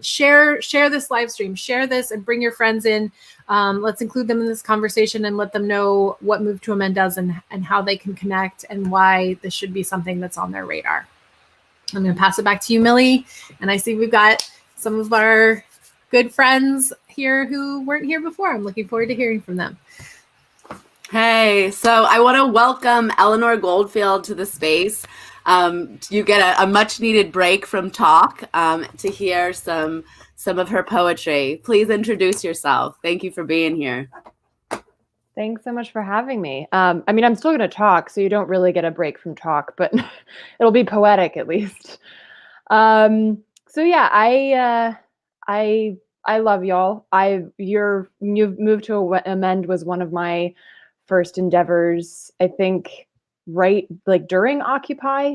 share this live stream, share this and bring your friends in. Let's include them in this conversation and let them know what Move to Amend does and how they can connect and why this should be something that's on their radar. I'm going to pass it back to you, Millie. And I see we've got some of our good friends here who weren't here before. I'm looking forward to hearing from them. Hey, so I want to welcome Eleanor Goldfield to the space. You get a much needed break from talk to hear some of her poetry. Please introduce yourself. Thank you for being here. Thanks so much for having me. I'm still going to talk, so you don't really get a break from talk, but it'll be poetic at least. So So yeah, I love y'all. You've moved to amend was one of my first endeavors. I think right like during Occupy,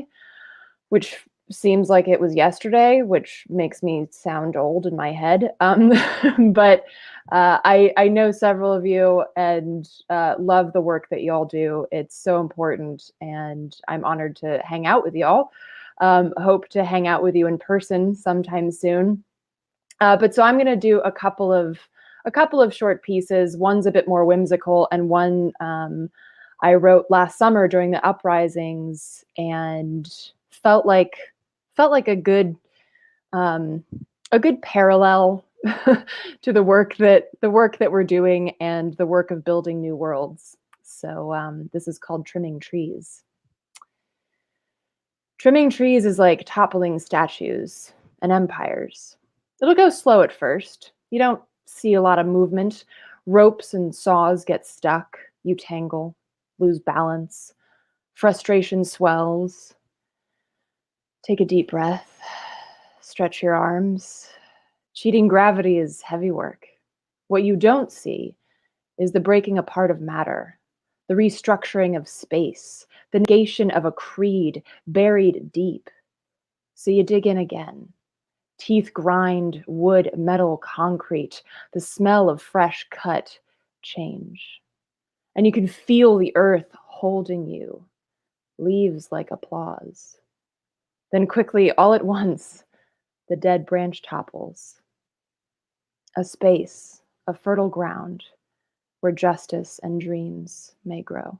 which seems like it was yesterday, which makes me sound old in my head. But I know several of you and love the work that y'all do. It's so important, and I'm honored to hang out with y'all. Hope to hang out with you in person sometime soon. But so I'm going to do a couple of short pieces. One's a bit more whimsical, and one I wrote last summer during the uprisings, and felt like a good parallel to the work that we're doing and the work of building new worlds. So this is called Trimming Trees. Trimming trees is like toppling statues and empires. It'll go slow at first. You don't see a lot of movement. Ropes and saws get stuck. You tangle, lose balance. Frustration swells. Take a deep breath. Stretch your arms. Cheating gravity is heavy work. What you don't see is the breaking apart of matter, the restructuring of space, the negation of a creed buried deep. So you dig in again. Teeth grind wood, metal, concrete, the smell of fresh cut change. And you can feel the earth holding you, leaves like applause. Then quickly, all at once, the dead branch topples. A space, a fertile ground, where justice and dreams may grow.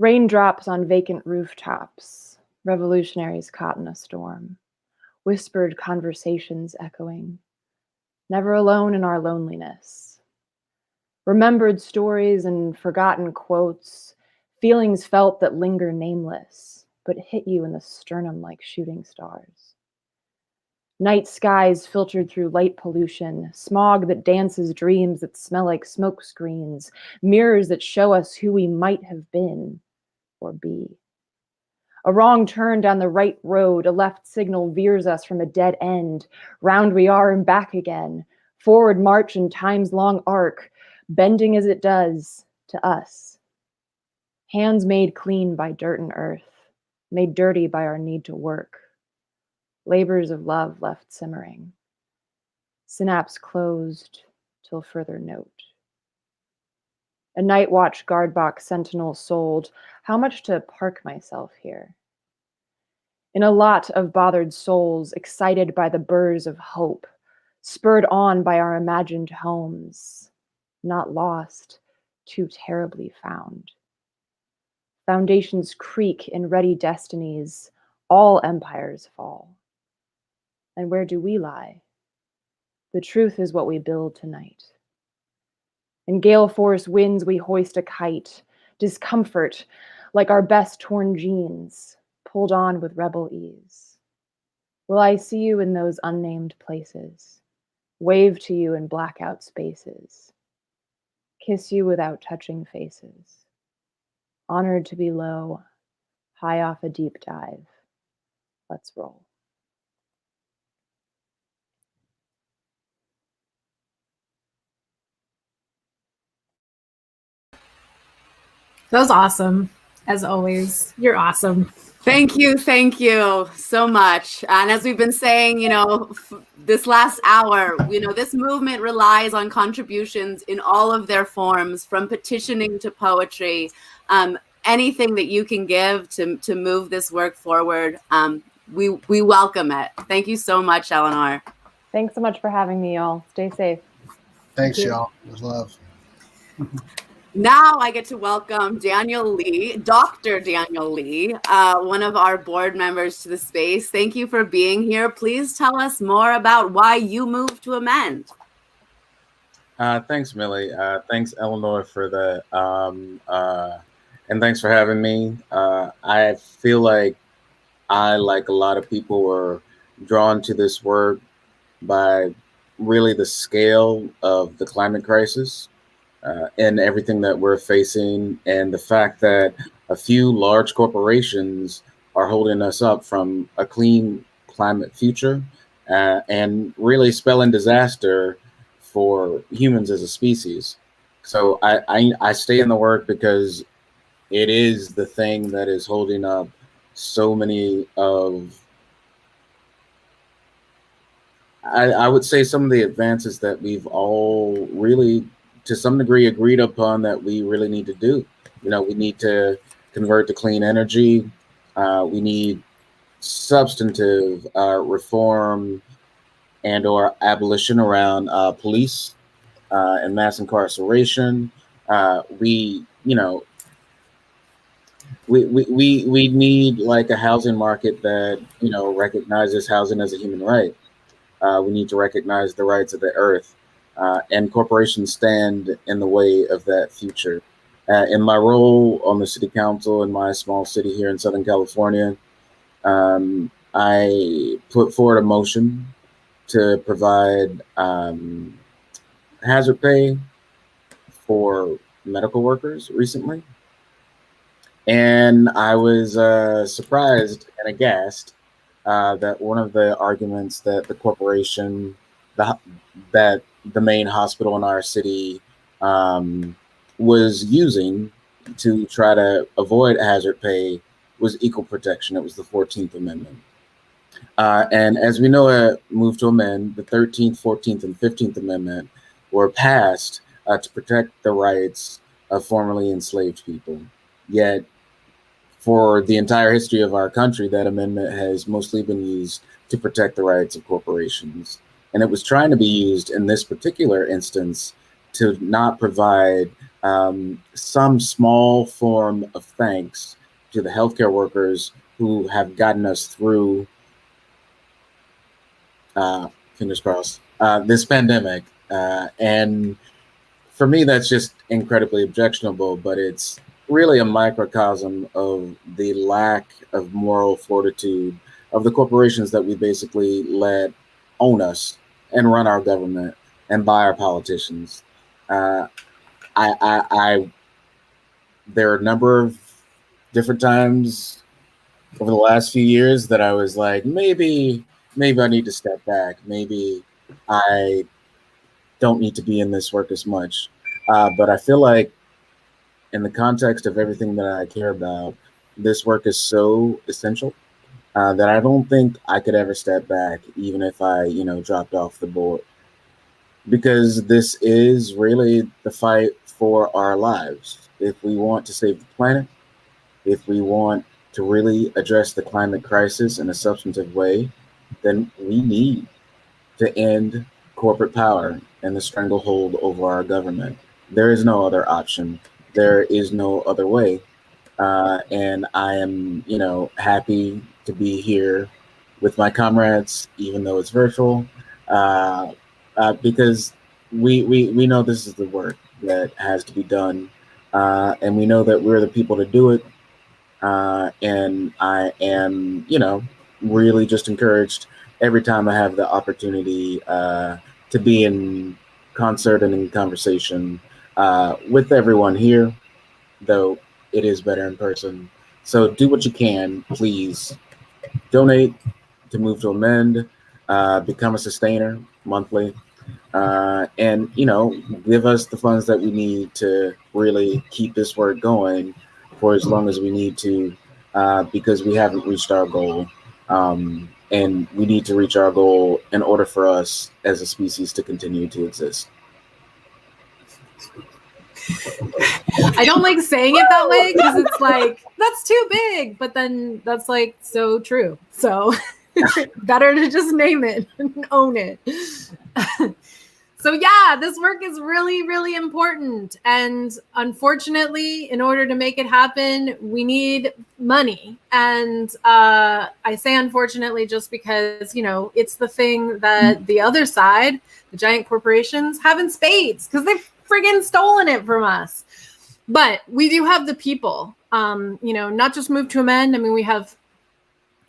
Raindrops on vacant rooftops, revolutionaries caught in a storm, whispered conversations echoing, never alone in our loneliness. Remembered stories and forgotten quotes, feelings felt that linger nameless, but hit you in the sternum like shooting stars. Night skies filtered through light pollution, smog that dances dreams that smell like smoke screens, mirrors that show us who we might have been or be. A wrong turn down the right road, a left signal veers us from a dead end. Round we are and back again. Forward march in time's long arc, bending as it does to us. Hands made clean by dirt and earth, made dirty by our need to work. Labors of love left simmering. Synapse closed till further note. A night watch guard box sentinel sold. How much to park myself here? In a lot of bothered souls, excited by the burrs of hope, spurred on by our imagined homes, not lost, too terribly found. Foundations creak in ready destinies, all empires fall. And where do we lie? The truth is what we build tonight. In gale force winds we hoist a kite, discomfort like our best torn jeans, pulled on with rebel ease. Will I see you in those unnamed places, wave to you in blackout spaces, kiss you without touching faces, honored to be low, high off a deep dive. Let's roll. That was awesome. As always, you're awesome. Thank you so much. And as we've been saying, this last hour, this movement relies on contributions in all of their forms, from petitioning to poetry. Anything that you can give to move this work forward, we welcome it. Thank you so much, Eleanor. Thanks so much for having me, y'all. Stay safe. Thanks, y'all. It was love. Now I get to welcome Dr. Daniel Lee, one of our board members to the space. Thank you for being here. Please tell us more about why you moved to Amend. Thanks, Millie. Thanks, Eleanor, for that. And thanks for having me. I feel like I, like a lot of people, were drawn to this work by really the scale of the climate crisis. and everything that we're facing, and the fact that a few large corporations are holding us up from a clean climate future, and really spelling disaster for humans as a species. So I stay in the work because it is the thing that is holding up so many of, I would say, some of the advances that we've all really, to some degree, agreed upon that we really need to do. You know, we need to convert to clean energy. We need substantive reform and or abolition around police and mass incarceration. You know, we need like a housing market that, you know, recognizes housing as a human right. We need to recognize the rights of the earth, and corporations stand in the way of that future. In my role on the city council in my small city here in Southern California, I put forward a motion to provide hazard pay for medical workers recently. And I was surprised and aghast that one of the arguments that the corporation, that the main hospital in our city was using to try to avoid hazard pay was equal protection. It was the 14th Amendment. And as we know, Move to Amend, the 13th, 14th, and 15th Amendment were passed to protect the rights of formerly enslaved people. Yet, for the entire history of our country, that amendment has mostly been used to protect the rights of corporations. And it was trying to be used in this particular instance to not provide some small form of thanks to the healthcare workers who have gotten us through, fingers crossed, this pandemic. And for me, that's just incredibly objectionable, but it's really a microcosm of the lack of moral fortitude of the corporations that we basically let own us and run our government and buy our politicians. There are a number of different times over the last few years that I was like, maybe I need to step back. Maybe I don't need to be in this work as much. But I feel like in the context of everything that I care about, this work is so essential that I don't think I could ever step back, even if I, you know, dropped off the board. Because this is really the fight for our lives. If we want to save the planet, if we want to really address the climate crisis in a substantive way, then we need to end corporate power and the stranglehold over our government. There is no other option. There is no other way. And I am, you know, happy to be here with my comrades, even though it's virtual, because we know this is the work that has to be done, and we know that we're the people to do it. And I am, you know, really just encouraged every time I have the opportunity to be in concert and in conversation with everyone here, though it is better in person. So do what you can, please. Donate to Move to Amend, become a sustainer monthly, and, you know, give us the funds that we need to really keep this work going for as long as we need to, because we haven't reached our goal. And we need to reach our goal in order for us as a species to continue to exist. I don't like saying it that way because it's like, that's too big, but then that's like so true. So better to just name it and own it. So yeah, this work is really, really important. And unfortunately, in order to make it happen, we need money. And I say unfortunately just because, you know, it's the thing that the other side, the giant corporations, have in spades because they've friggin' stolen it from us. But we do have the people, you know, not just Move to Amend. I mean, we have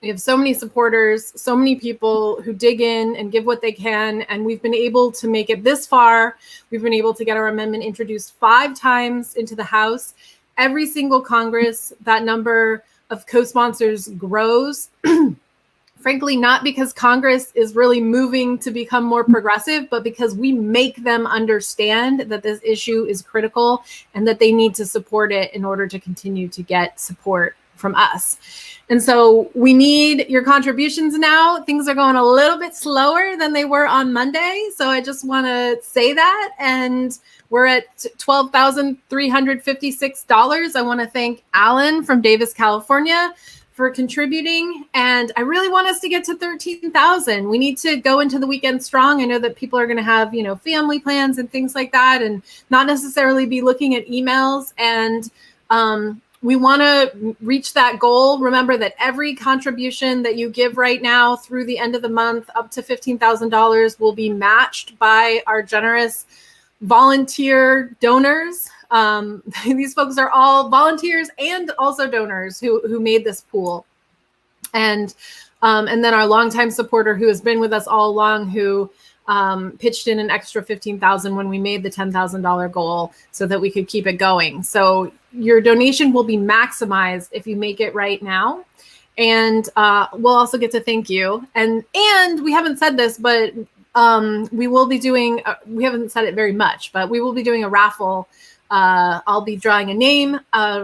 We have so many supporters, so many people who dig in and give what they can. And we've been able to make it this far. We've been able to get our amendment introduced 5 times into the House. Every single Congress, that number of co-sponsors grows. Frankly, not because Congress is really moving to become more progressive, but because we make them understand that this issue is critical and that they need to support it in order to continue to get support from us. And so we need your contributions now. Things are going a little bit slower than they were on Monday. So I just want to say that. And we're at $12,356. I want to thank Alan from Davis, California, for contributing. And I really want us to get to 13,000. We need to go into the weekend strong. I know that people are going to have, family plans and things like that, and not necessarily be looking at emails. And we want to reach that goal. Remember that every contribution that you give right now through the end of the month, up to $15,000, will be matched by our generous volunteer donors. These folks are all volunteers and also donors who made this pool. And then our longtime supporter who has been with us all along, who pitched in an extra $15,000 when we made the $10,000 goal so that we could keep it going. So your donation will be maximized if you make it right now. And we'll also get to thank you. And we haven't said this, but we will be doing, we haven't said it very much, but we will be doing a raffle. I'll be drawing a name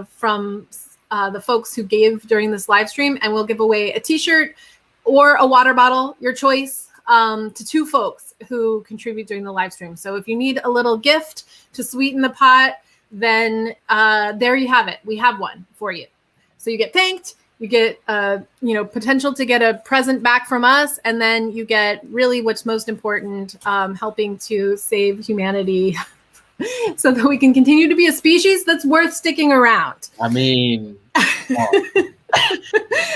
from the folks who gave during this live stream, and we'll give away a t-shirt or a water bottle, your choice, to 2 folks who contribute during the live stream. So if you need a little gift to sweeten the pot, then there you have it. We have one for you. So you get thanked, you get potential to get a present back from us, and then you get really what's most important, helping to save humanity so that we can continue to be a species that's worth sticking around. I mean,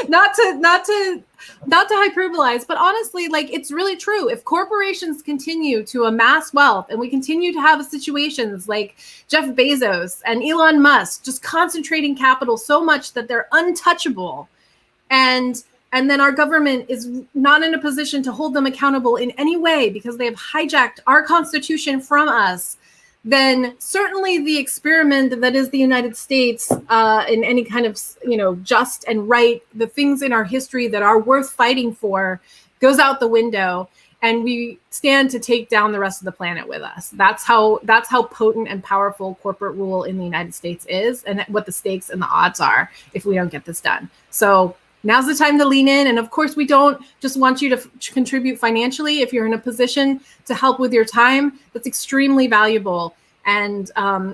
not to hyperbolize, but honestly, it's really true. If corporations continue to amass wealth and we continue to have situations like Jeff Bezos and Elon Musk just concentrating capital so much that they're untouchable, and then our government is not in a position to hold them accountable in any way because they have hijacked our Constitution from us, then certainly the experiment that is the United States, in any kind of, just and right, the things in our history that are worth fighting for, goes out the window, and we stand to take down the rest of the planet with us. That's how potent and powerful corporate rule in the United States is, and what the stakes and the odds are if we don't get this done. So now's the time to lean in. And of course, we don't just want you to contribute financially. If you're in a position to help with your time, that's extremely valuable. And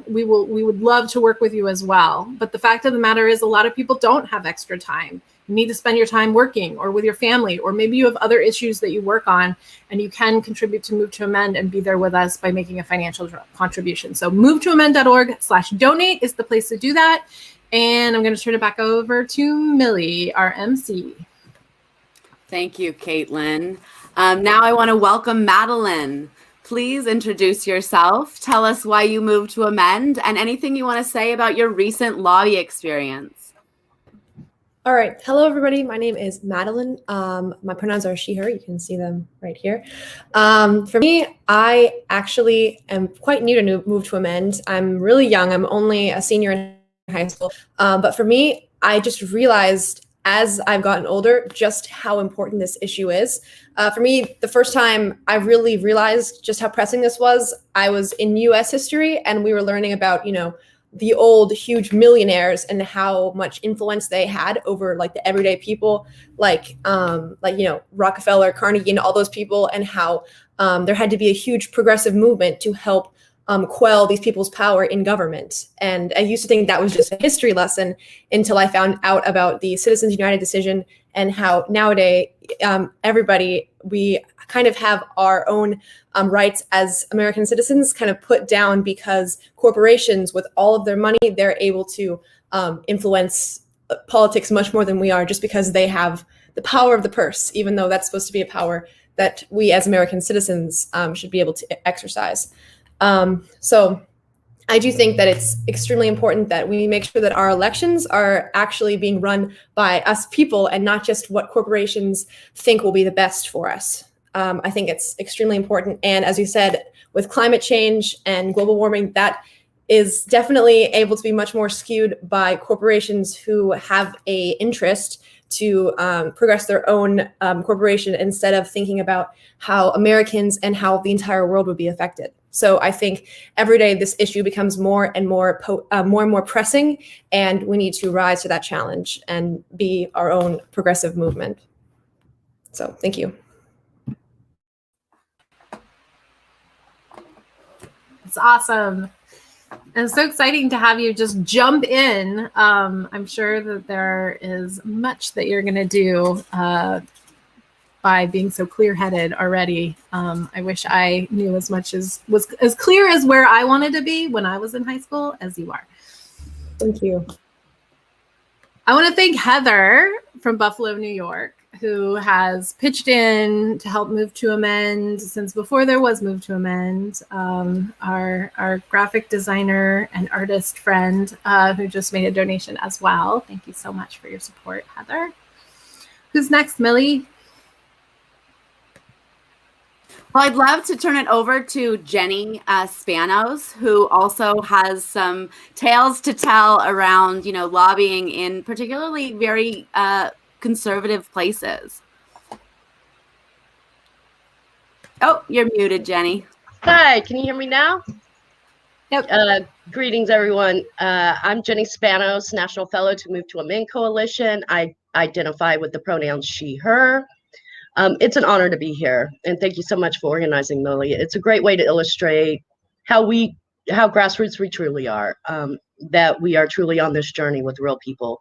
we would love to work with you as well. But the fact of the matter is, a lot of people don't have extra time. You need to spend your time working or with your family, or maybe you have other issues that you work on, and you can contribute to Move to Amend and be there with us by making a financial contribution. So movetoamend.org/donate is the place to do that. And I'm going to turn it back over to Millie, our MC. Thank you, Caitlin. Now I want to welcome Madeline. Please introduce yourself. Tell us why you moved to Amend, and anything you want to say about your recent lobby experience. All right. Hello, everybody. My name is Madeline. My pronouns are she, her. You can see them right here. For me, I actually am quite new to Move to Amend. I'm really young. I'm only a senior in high school. But for me, I just realized as I've gotten older just how important this issue is. For me, the first time I really realized just how pressing this was, I was in U.S. history, and we were learning about, the old huge millionaires and how much influence they had over the everyday people, Rockefeller, Carnegie, and all those people, and how there had to be a huge progressive movement to help quell these people's power in government. And I used to think that was just a history lesson until I found out about the Citizens United decision and how nowadays everybody, we kind of have our own rights as American citizens kind of put down because corporations, with all of their money, they're able to influence politics much more than we are, just because they have the power of the purse, even though that's supposed to be a power that we as American citizens should be able to exercise. So I do think that it's extremely important that we make sure that our elections are actually being run by us people and not just what corporations think will be the best for us. I think it's extremely important. And as you said, with climate change and global warming, that is definitely able to be much more skewed by corporations who have a interest to progress their own corporation instead of thinking about how Americans and how the entire world would be affected. So I think every day this issue becomes more and more pressing, and we need to rise to that challenge and be our own progressive movement. So thank you. It's awesome. And it's so exciting to have you just jump in. I'm sure that there is much that you're going to do by being so clear-headed already. I wish I knew as much as was as clear as where I wanted to be when I was in high school as you are. Thank you. I want to thank Heather from Buffalo, New York, who has pitched in to help Move to Amend since before there was Move to Amend. Our graphic designer and artist friend who just made a donation as well. Thank you so much for your support, Heather. Who's next, Millie? Well, I'd love to turn it over to Jenny Spanos, who also has some tales to tell around, lobbying in particularly very conservative places. Oh, you're muted, Jenny. Hi, can you hear me now? Yep. Greetings, everyone. I'm Jenny Spanos, National Fellow to Move to Amend Coalition. I identify with the pronouns she, her. It's an honor to be here, and thank you so much for organizing, Lily. It's a great way to illustrate how grassroots we truly are, that we are truly on this journey with real people.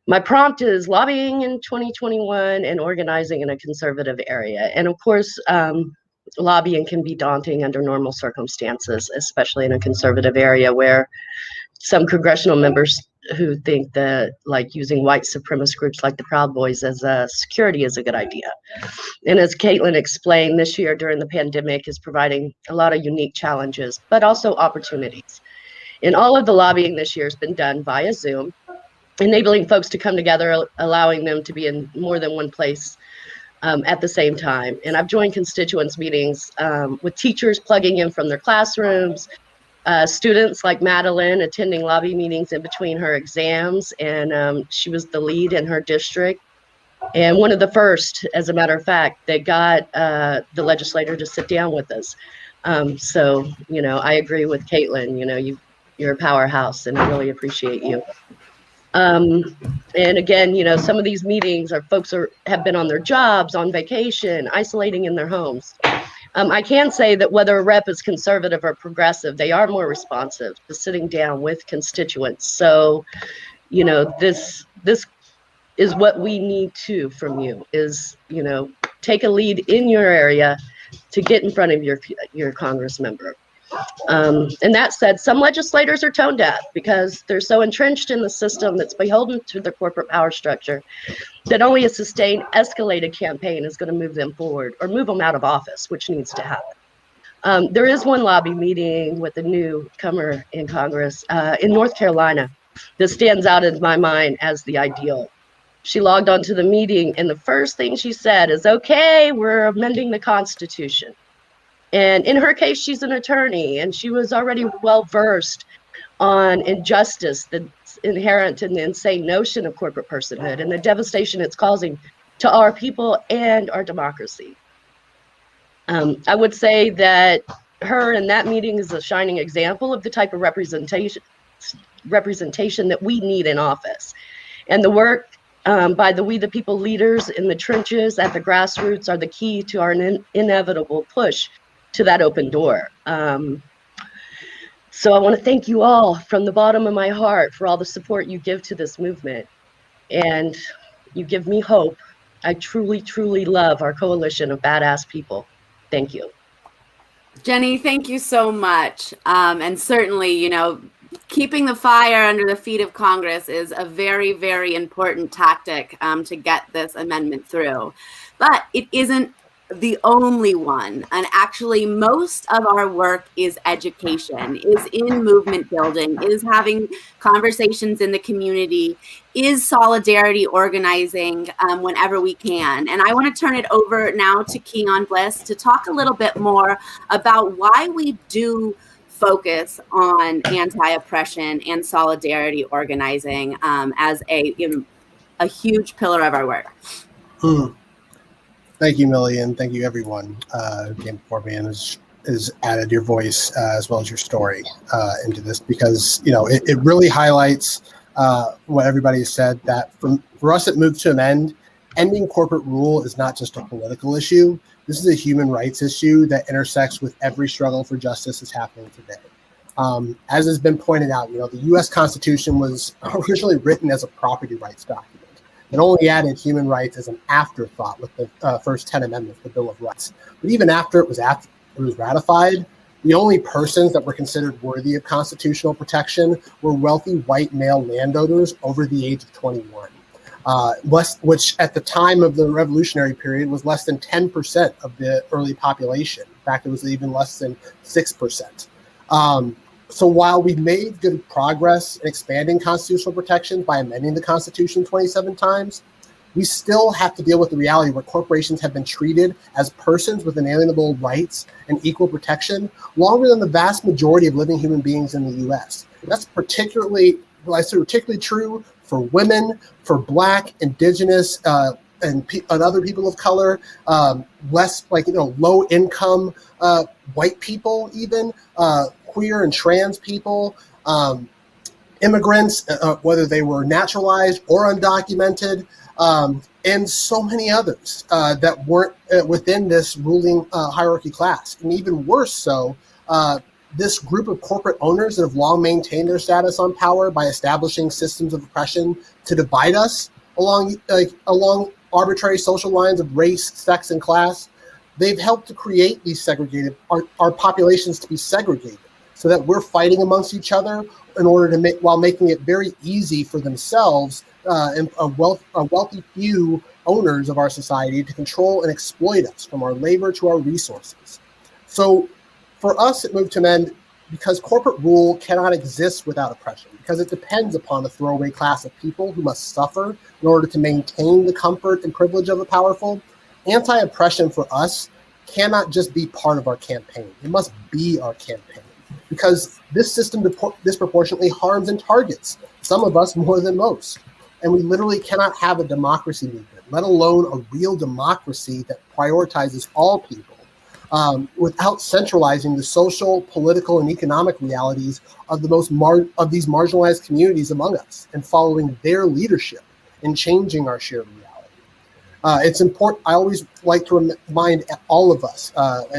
My prompt is lobbying in 2021 and organizing in a conservative area. And of course, lobbying can be daunting under normal circumstances, especially in a conservative area where some congressional members who think that using white supremacist groups like the Proud Boys as security is a good idea. And as Caitlin explained, this year during the pandemic is providing a lot of unique challenges, but also opportunities. And all of the lobbying this year has been done via Zoom, enabling folks to come together, allowing them to be in more than one place at the same time. And I've joined constituents meetings with teachers plugging in from their classrooms, students like Madeline attending lobby meetings in between her exams, and she was the lead in her district. And one of the first, as a matter of fact, that got the legislator to sit down with us. So, I agree with Caitlin, you're a powerhouse and I really appreciate you. And again, some of these meetings folks have been on their jobs, on vacation, isolating in their homes. I can say that whether a rep is conservative or progressive, they are more responsive to sitting down with constituents. So, this is what we need from you is, take a lead in your area to get in front of your Congress member. And that said, some legislators are tone deaf because they're so entrenched in the system that's beholden to the corporate power structure that only a sustained, escalated campaign is going to move them forward or move them out of office, which needs to happen. There is one lobby meeting with a newcomer in Congress in North Carolina that stands out in my mind as the ideal. She logged onto the meeting, and the first thing she said is, "Okay, we're amending the Constitution." And in her case, she's an attorney, and she was already well-versed on injustice that's inherent in the insane notion of corporate personhood and the devastation it's causing to our people and our democracy. I would say that her in that meeting is a shining example of the type of representation that we need in office. And the work by the We the People leaders in the trenches at the grassroots are the key to our inevitable push to that open door. So I want to thank you all from the bottom of my heart for all the support you give to this movement. And you give me hope. I truly, truly love our coalition of badass people. Thank you. Jenny, thank you so much. And certainly, keeping the fire under the feet of Congress is a very, very important tactic to get this amendment through. But it isn't the only one. And actually, most of our work is education, is in movement building, is having conversations in the community, is solidarity organizing whenever we can. And I want to turn it over now to Keon Bliss to talk a little bit more about why we do focus on anti-oppression and solidarity organizing as a huge pillar of our work. Thank you, Millie, and thank you, everyone who came before me and has added your voice as well as your story into this, because it really highlights what everybody has said, that for us at Move to Amend, ending corporate rule is not just a political issue. This is a human rights issue that intersects with every struggle for justice that's happening today. As has been pointed out, the U.S. Constitution was originally written as a property rights document. It only added human rights as an afterthought with the first 10 amendments, the Bill of Rights. But even after it was ratified, the only persons that were considered worthy of constitutional protection were wealthy white male landowners over the age of 21, which at the time of the revolutionary period was less than 10% of the early population. In fact, it was even less than 6%. So while we've made good progress in expanding constitutional protection by amending the Constitution 27 times, we still have to deal with the reality where corporations have been treated as persons with inalienable rights and equal protection longer than the vast majority of living human beings in the U.S. That's particularly true for women, for Black, Indigenous, and other people of color, low income white people, even queer and trans people, immigrants, whether they were naturalized or undocumented, and so many others that weren't within this ruling hierarchy class. And even worse so, this group of corporate owners that have long maintained their status on power by establishing systems of oppression to divide us along arbitrary social lines of race, sex, and class. They've helped to create these our populations to be segregated, so that we're fighting amongst each other in order to while making it very easy for themselves and a wealthy few owners of our society to control and exploit us, from our labor to our resources. So for us at Move to Amend, because corporate rule cannot exist without oppression, because it depends upon a throwaway class of people who must suffer in order to maintain the comfort and privilege of the powerful, anti-oppression for us cannot just be part of our campaign. It must be our campaign, because this system disproportionately harms and targets some of us more than most. And we literally cannot have a democracy movement, let alone a real democracy that prioritizes all people, without centralizing the social, political, and economic realities of of these marginalized communities among us, and following their leadership in changing our shared reality. It's important. I always like to remind all of us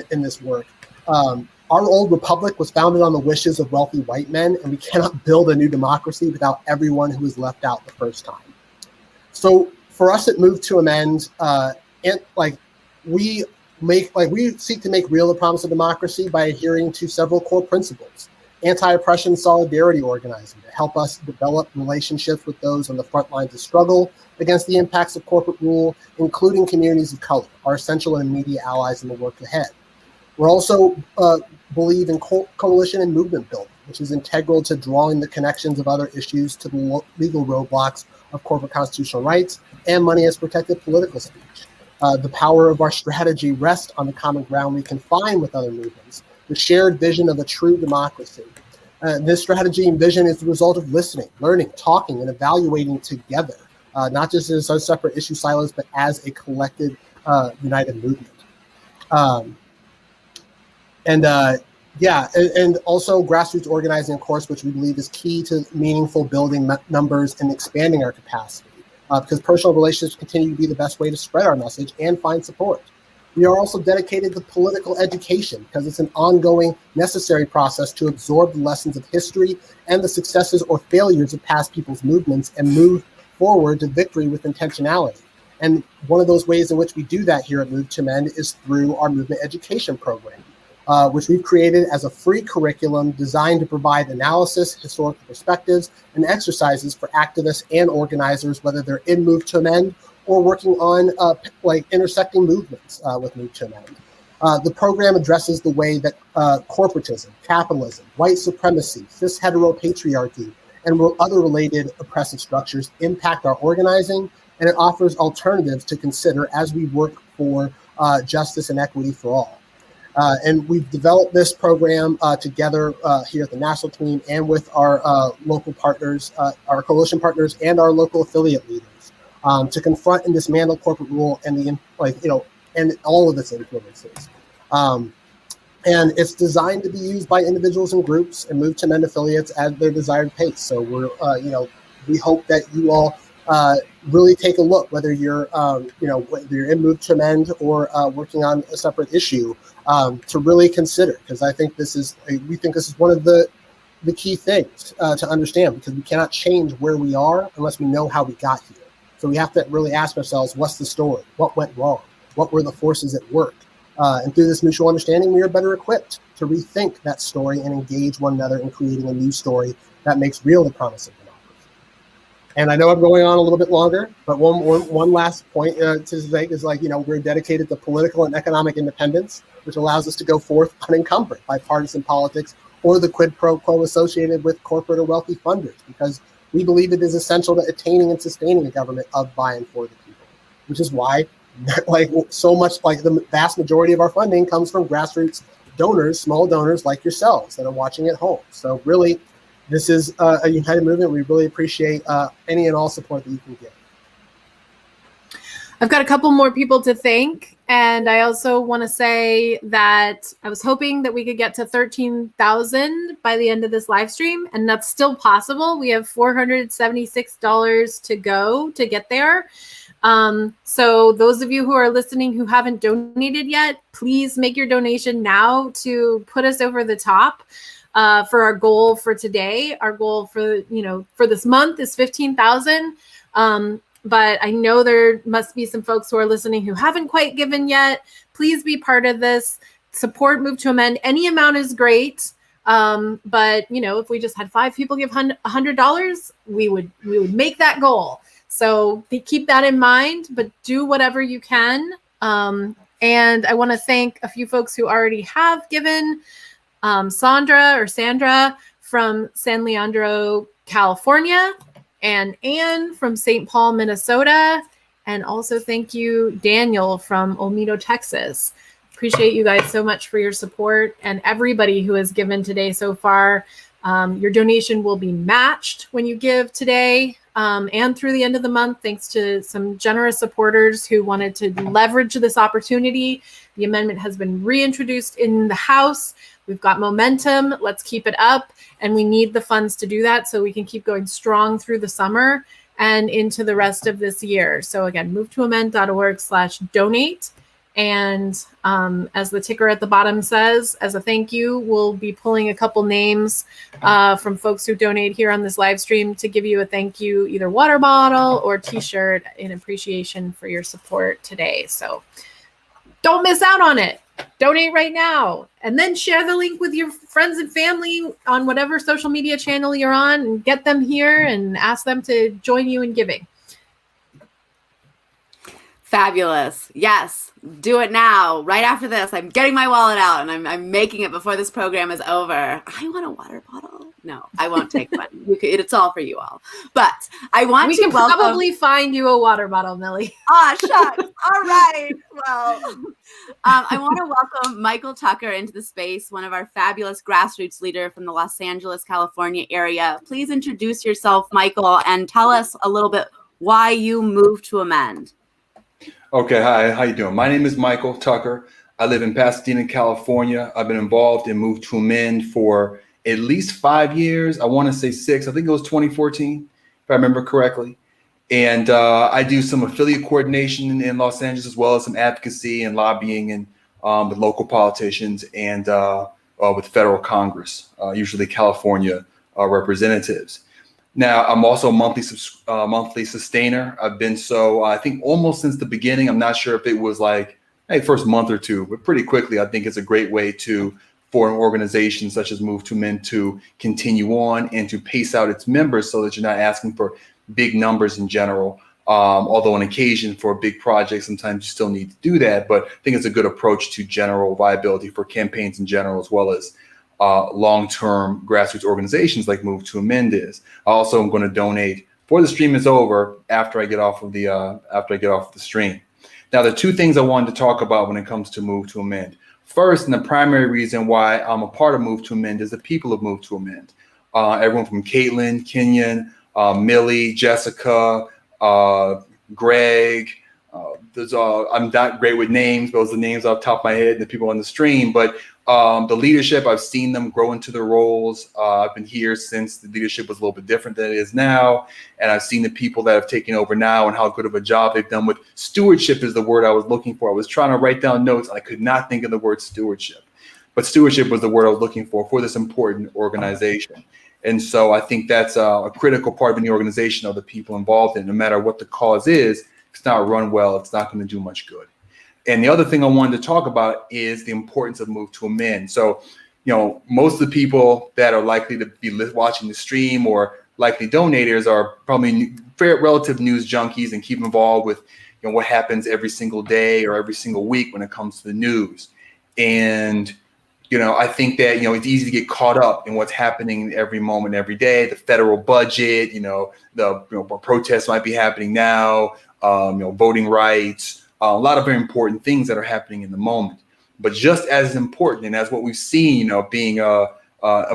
in this work, our old republic was founded on the wishes of wealthy white men, and we cannot build a new democracy without everyone who was left out the first time. So for us at Move to Amend, we seek to make real the promise of democracy by adhering to several core principles: anti-oppression, solidarity organizing to help us develop relationships with those on the front lines of struggle against the impacts of corporate rule, including communities of color, our essential and immediate allies in the work ahead. We're also believe in coalition and movement building, which is integral to drawing the connections of other issues to the legal roadblocks of corporate constitutional rights and money as protected political speech. The power of our strategy rests on the common ground we can find with other movements, the shared vision of a true democracy. This strategy and vision is the result of listening, learning, talking, and evaluating together, not just as our separate issue silos, but as a collective, united movement. And also grassroots organizing, of course, which we believe is key to meaningful building numbers and expanding our capacity, because personal relationships continue to be the best way to spread our message and find support. We are also dedicated to political education, because it's an ongoing, necessary process to absorb the lessons of history and the successes or failures of past people's movements and move forward to victory with intentionality. And one of those ways in which we do that here at Move to Amend is through our movement education program, which we've created as a free curriculum designed to provide analysis, historical perspectives, and exercises for activists and organizers, whether they're in Move to Amend or working on like intersecting movements with Move to Amend. The program addresses the way that corporatism, capitalism, white supremacy, cis heteropatriarchy, and other related oppressive structures impact our organizing, and it offers alternatives to consider as we work for justice and equity for all. And we've developed this program together here at the national team and with our local partners, our coalition partners, and our local affiliate leaders to confront and dismantle corporate rule and and all of its influences. And it's designed to be used by individuals and groups and Move to Amend affiliates at their desired pace. So we're, we hope that you all really take a look, whether you're, whether you're in Move to Amend or working on a separate issue, to really consider, because I think we think this is one of the key things to understand, because we cannot change where we are unless we know how we got here. So we have to really ask ourselves, what's the story? What went wrong? What were the forces at work? And through this mutual understanding, we are better equipped to rethink that story and engage one another in creating a new story that makes real the promise of democracy. And I know I'm going on a little bit longer, but one last point to make is we're dedicated to political and economic independence, which allows us to go forth unencumbered by partisan politics or the quid pro quo associated with corporate or wealthy funders, because we believe it is essential to attaining and sustaining a government of, by, and for the people, which is why the vast majority of our funding comes from grassroots donors, small donors like yourselves that are watching at home. So really, this is a united movement. We really appreciate any and all support that you can give. I've got a couple more people to thank. And I also want to say that I was hoping that we could get to 13,000 by the end of this live stream, and that's still possible. We have $476 to go to get there. So those of you who are listening who haven't donated yet, please make your donation now to put us over the top for our goal for today. Our goal for this month is 15,000. But I know there must be some folks who are listening who haven't quite given yet. Please be part of this. Support Move to Amend. Any amount is great. But if we just had 5 people give $100, we would make that goal. So keep that in mind, but do whatever you can. And I want to thank a few folks who already have given. Sandra from San Leandro, California, and Anne from St. Paul, Minnesota. And also thank you, Daniel from Olmedo, Texas. Appreciate you guys so much for your support, and everybody who has given today so far. Your donation will be matched when you give today and through the end of the month, thanks to some generous supporters who wanted to leverage this opportunity. The amendment has been reintroduced in the House. We've got momentum. Let's keep it up. And we need the funds to do that so we can keep going strong through the summer and into the rest of this year. So again, movetoamend.org/donate. And as the ticker at the bottom says, as a thank you, we'll be pulling a couple names from folks who donate here on this live stream to give you a thank you, either water bottle or t-shirt, in appreciation for your support today. So don't miss out on it. Donate right now, and then share the link with your friends and family on whatever social media channel you're on, and get them here and ask them to join you in giving. Fabulous. Yes, do it now. Right after this, I'm getting my wallet out, and I'm making it before this program is over. I want a water bottle. No, I won't take one. It's all for you all. But I want we to can welcome... probably find you a water bottle, Millie. Ah, shucks. All right. Well, I want to welcome Michael Tucker into the space, one of our fabulous grassroots leader from the Los Angeles, California area. Please introduce yourself, Michael, and tell us a little bit why you moved to Amend. Okay, hi, how you doing? My name is Michael Tucker. I live in Pasadena, California. I've been involved in Move to Amend for at least 5 years. I want to say 6. I think it was 2014, if I remember correctly. And I do some affiliate coordination in Los Angeles, as well as some advocacy and lobbying and with local politicians and with federal Congress, usually California representatives. Now, I'm also a monthly sustainer. I've been so, I think, almost since the beginning. I'm not sure if it was like, first month or two, but pretty quickly, I think it's a great way for an organization such as Move to Amend to continue on and to pace out its members so that you're not asking for big numbers in general. Although on occasion for a big project, sometimes you still need to do that. But I think it's a good approach to general viability for campaigns in general, as well as long-term grassroots organizations like Move to Amend is. I also am going to donate before the stream is over, after I get off of the stream. Now, the two things I wanted to talk about when it comes to Move to Amend. First, and the primary reason why I'm a part of Move to Amend is the people of Move to Amend. Everyone from Caitlin, Kenyon, Millie, Jessica, Greg. I'm not great with names. Those are the names off the top of my head and the people on the stream. But the leadership, I've seen them grow into their roles. I've been here since the leadership was a little bit different than it is now. And I've seen the people that have taken over now and how good of a job they've done with stewardship is the word I was looking for. I was trying to write down notes. And I could not think of the word stewardship. But stewardship was the word I was looking for this important organization. And so I think that's a critical part of any organization, of the people involved in it. No matter what the cause is, if it's not run well, it's not going to do much good. And the other thing I wanted to talk about is the importance of Move to Amend. So, most of the people that are likely to be watching the stream or likely donators are probably relative news junkies and keep involved with what happens every single day or every single week when it comes to the news. And I think that, it's easy to get caught up in what's happening every moment, every day. The federal budget, the protests might be happening now, voting rights, a lot of very important things that are happening in the moment. But just as important, and as what we've seen, being of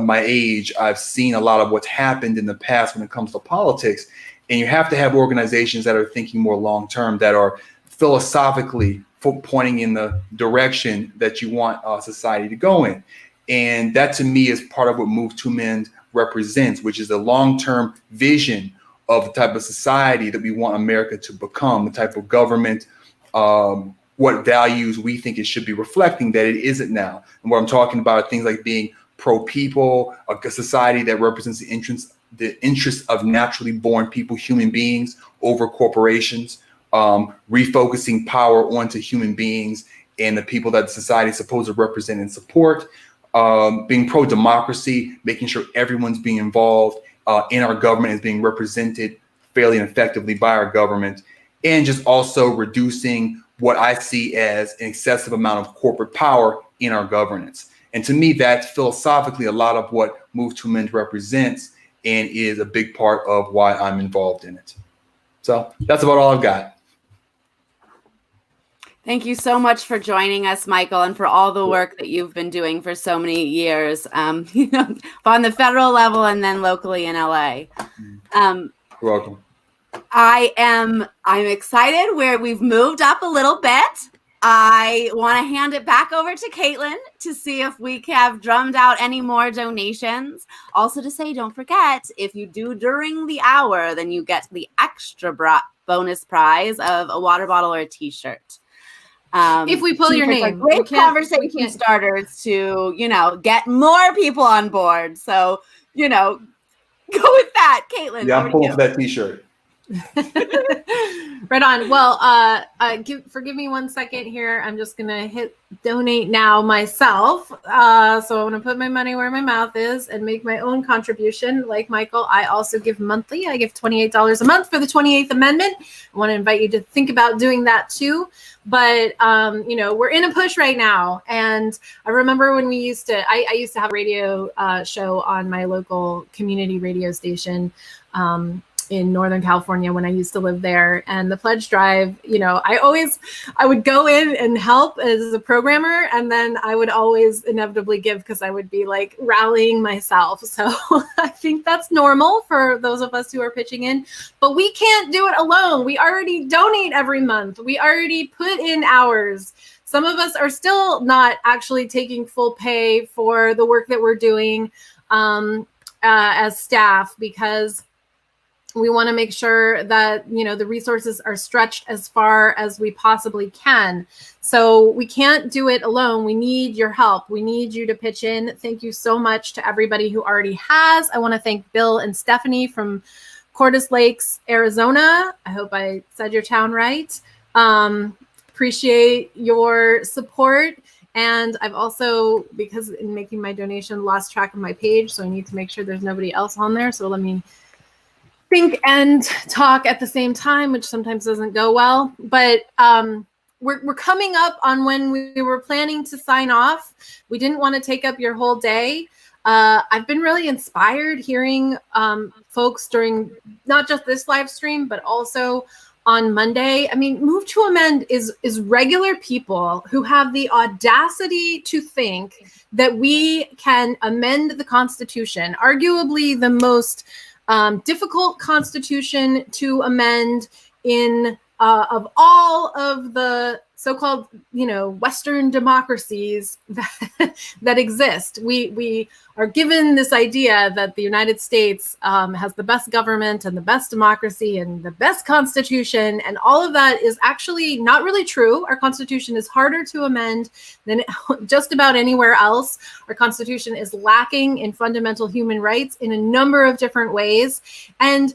my age, I've seen a lot of what's happened in the past when it comes to politics. And you have to have organizations that are thinking more long-term, that are philosophically pointing in the direction that you want society to go in. And that, to me, is part of what Move to Amend represents, which is a long-term vision of the type of society that we want America to become, the type of government, what values we think it should be reflecting that it isn't now. And what I'm talking about are things like being pro-people, a society that represents the interests of naturally born people, human beings, over corporations, refocusing power onto human beings and the people that society is supposed to represent and support, being pro-democracy, making sure everyone's being involved in our government, is being represented fairly and effectively by our government, and just also reducing what I see as an excessive amount of corporate power in our governance. And to me, that's philosophically a lot of what Move to Amend represents and is a big part of why I'm involved in it. So that's about all I've got. Thank you so much for joining us, Michael, and for all the work that you've been doing for so many years, on the federal level and then locally in LA. You're welcome. I'm excited where we've moved up a little bit. I want to hand it back over to Caitlin to see if we have drummed out any more donations. Also to say, don't forget, if you do during the hour, then you get the extra bonus prize of a water bottle or a t-shirt. If we pull your name, great conversation starters to, get more people on board. So, go with that, Caitlin. Yeah, I'm pulling for that t-shirt. Right on. Well, forgive me 1 second here. I'm just gonna hit donate now myself. So I want to put my money where my mouth is and make my own contribution. Like Michael, I also give monthly. I give $28 a month for the 28th Amendment. I want to invite you to think about doing that too. But we're in a push right now, and I remember when we used to. I used to have a radio show on my local community radio station. In Northern California when I used to live there, and the pledge drive, I would go in and help as a programmer, and then I would always inevitably give because I would be like rallying myself. So I think that's normal for those of us who are pitching in, but we can't do it alone. We already donate every month. We already put in hours. Some of us are still not actually taking full pay for the work that we're doing as staff, because we want to make sure that, the resources are stretched as far as we possibly can. So we can't do it alone. We need your help. We need you to pitch in. Thank you so much to everybody who already has. I want to thank Bill and Stephanie from Cordes Lakes, Arizona. I hope I said your town right. Appreciate your support. And I've also, because in making my donation, lost track of my page. So I need to make sure there's nobody else on there. So let me think and talk at the same time, which sometimes doesn't go well. But we're coming up on when we were planning to sign off. We didn't want to take up your whole day. I've been really inspired hearing folks during not just this live stream, but also on Monday. I mean, Move to Amend is regular people who have the audacity to think that we can amend the Constitution, arguably the most difficult Constitution to amend in of all of the so-called, Western democracies that exist. We are given this idea that the United States has the best government and the best democracy and the best constitution, and all of that is actually not really true. Our Constitution is harder to amend than just about anywhere else. Our Constitution is lacking in fundamental human rights in a number of different ways, and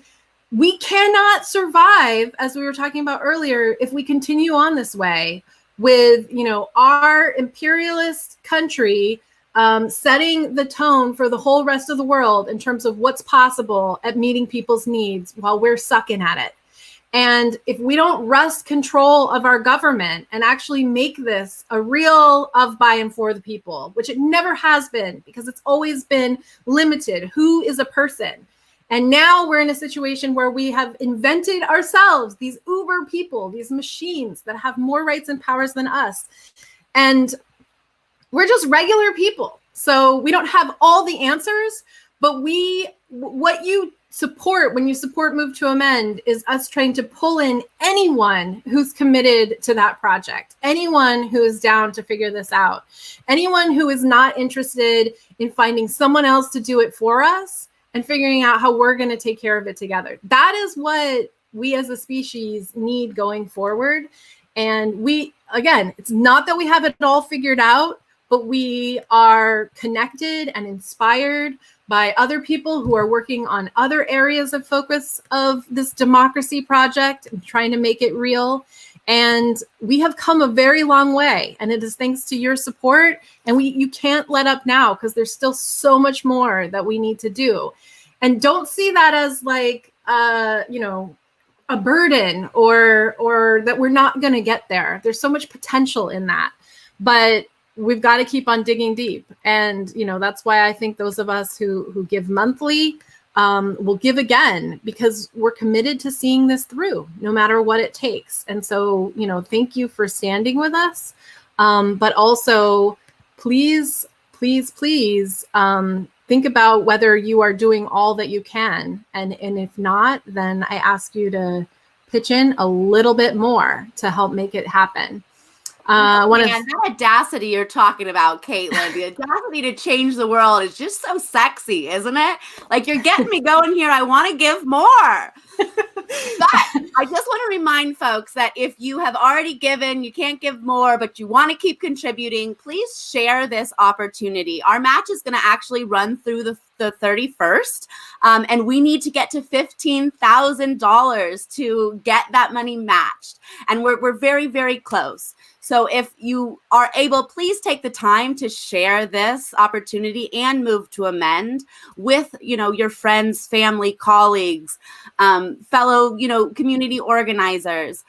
we cannot survive, as we were talking about earlier, if we continue on this way with, our imperialist country setting the tone for the whole rest of the world in terms of what's possible at meeting people's needs while we're sucking at it. And if we don't wrest control of our government and actually make this a real of, by, and for the people, which it never has been, because it's always been limited. Who is a person? And now we're in a situation where we have invented ourselves, these uber people, these machines that have more rights and powers than us. And we're just regular people. So we don't have all the answers, but what you support when you support Move to Amend is us trying to pull in anyone who's committed to that project, anyone who is down to figure this out, anyone who is not interested in finding someone else to do it for us and figuring out how we're going to take care of it together. That is what we as a species need going forward. And again, it's not that we have it all figured out, but we are connected and inspired by other people who are working on other areas of focus of this democracy project and trying to make it real. And we have come a very long way, and it is thanks to your support. And you can't let up now, because there's still so much more that we need to do. And don't see that as like, a burden or that we're not going to get there. There's so much potential in that, but we've got to keep on digging deep. And, that's why I think those of us who give monthly will give again, because we're committed to seeing this through no matter what it takes. And so, thank you for standing with us. But also, please, think about whether you are doing all that you can. And if not, then I ask you to pitch in a little bit more to help make it happen. That audacity you're talking about, Caitlin, the audacity to change the world is just so sexy, isn't it? Like, you're getting me going here. I want to give more. But I just want to remind folks that if you have already given, you can't give more, but you want to keep contributing, please share this opportunity. Our match is going to actually run through the 31st, and we need to get to $15,000 to get that money matched. And we're very, very close. So if you are able, please take the time to share this opportunity and Move to Amend with, your friends, family, colleagues, fellow, community organizers.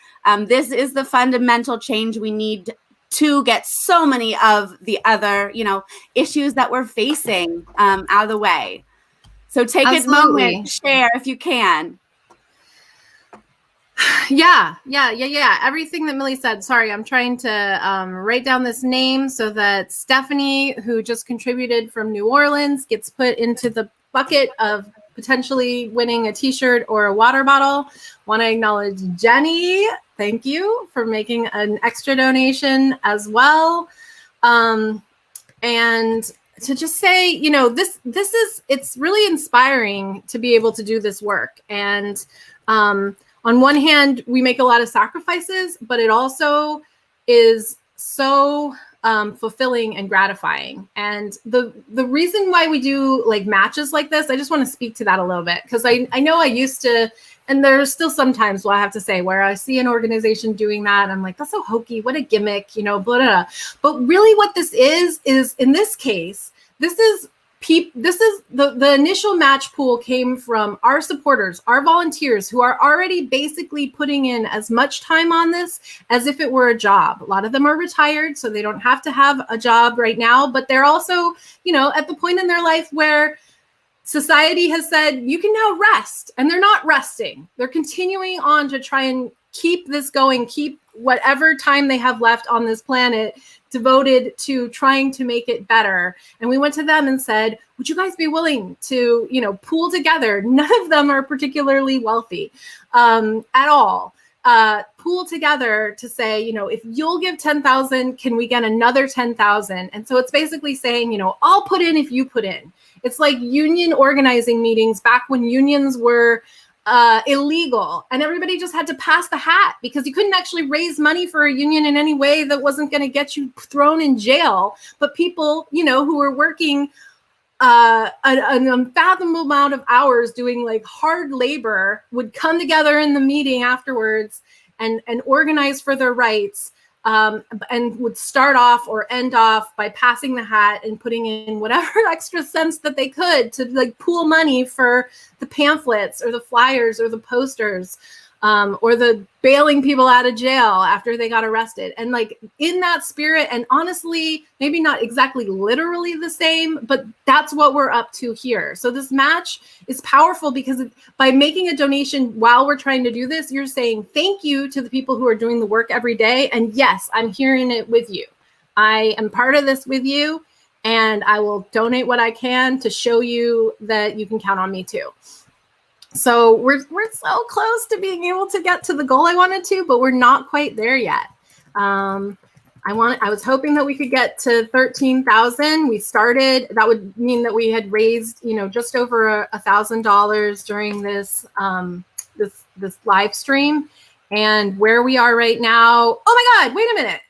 This is the fundamental change we need to get so many of the other, issues that we're facing out of the way. So take a moment, share if you can. Yeah. Everything that Millie said. Sorry, I'm trying to write down this name so that Stephanie, who just contributed from New Orleans, gets put into the bucket of potentially winning a t-shirt or a water bottle. Want to acknowledge Jenny. Thank you for making an extra donation as well. And to just say, it's really inspiring to be able to do this work. And on one hand, we make a lot of sacrifices, but it also is so fulfilling and gratifying. And the reason why we do like matches like this, I just want to speak to that a little bit, because I know I used to, and there's still sometimes I have to say where I see an organization doing that, I'm like, that's so hokey, what a gimmick, blah, blah, blah. But really what this is in this case, this is this is the initial match pool came from our supporters, our volunteers who are already basically putting in as much time on this as if it were a job. A lot of them are retired, so they don't have to have a job right now, but they're also, at the point in their life where society has said you can now rest, and they're not resting. They're continuing on to try and keep this going, keep whatever time they have left on this planet devoted to trying to make it better. And we went to them and said, would you guys be willing to, pool together? None of them are particularly wealthy at all. Pool together to say, if you'll give 10,000, can we get another 10,000? And so it's basically saying, I'll put in if you put in. It's like union organizing meetings back when unions were illegal, and everybody just had to pass the hat because you couldn't actually raise money for a union in any way that wasn't going to get you thrown in jail. But people, who were working an unfathomable amount of hours doing like hard labor would come together in the meeting afterwards and organize for their rights. And would start off or end off by passing the hat and putting in whatever extra cents that they could to like pool money for the pamphlets or the flyers or the posters, or the bailing people out of jail after they got arrested. And like in that spirit, and honestly, maybe not exactly literally the same, but that's what we're up to here. So this match is powerful because by making a donation while we're trying to do this, you're saying thank you to the people who are doing the work every day. And yes, I'm hearing it with you. I am part of this with you, and I will donate what I can to show you that you can count on me too. So we're so close to being able to get to the goal I wanted to, but we're not quite there yet. I was hoping that we could get to 13,000. We started, that would mean that we had raised, just over $1,000 during this this live stream. And where we are right now, oh my God, wait a minute.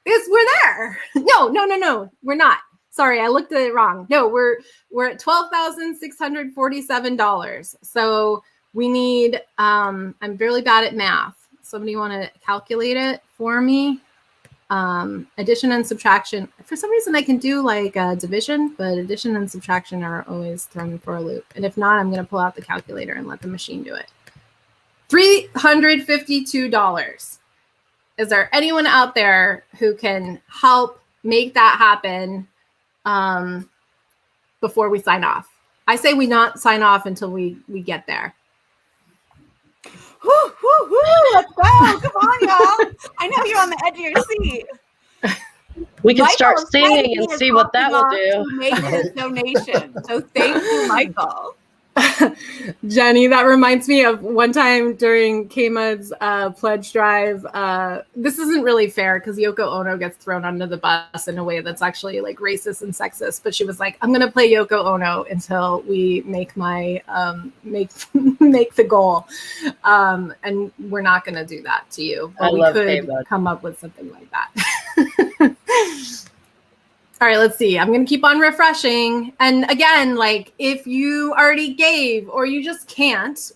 We're there. No, we're not. Sorry, I looked at it wrong. No, we're at $12,647. So we need, I'm really bad at math. Somebody want to calculate it for me? Addition and subtraction. For some reason I can do like division, but addition and subtraction are always thrown for a loop. And if not, I'm going to pull out the calculator and let the machine do it. $352. Is there anyone out there who can help make that happen before we sign off? I say we not sign off until we get there. Woo, woo, woo, let's go. Come on, y'all. I know you're on the edge of your seat. We can Michael start is singing and see what that will do. To make this donation. So thank you, Michael. Jenny, that reminds me of one time during K-Mud's pledge drive. This isn't really fair because Yoko Ono gets thrown under the bus in a way that's actually like racist and sexist. But she was like, "I'm going to play Yoko Ono until we make my make the goal," and we're not going to do that to you. But we could come up with something like that. All right, let's see. I'm going to keep on refreshing. And again, like if you already gave or you just can't,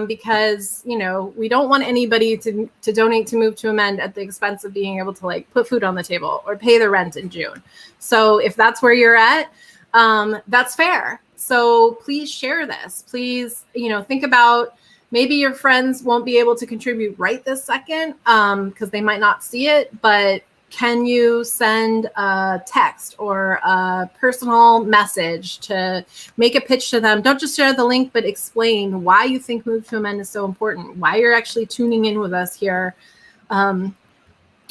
because, we don't want anybody to donate to Move to Amend at the expense of being able to like put food on the table or pay the rent in June. So if that's where you're at, that's fair. So please share this. Please, think about maybe your friends won't be able to contribute right this second because they might not see it, but can you send a text or a personal message to make a pitch to them? Don't just share the link, but explain why you think Move to Amend is so important, why you're actually tuning in with us here,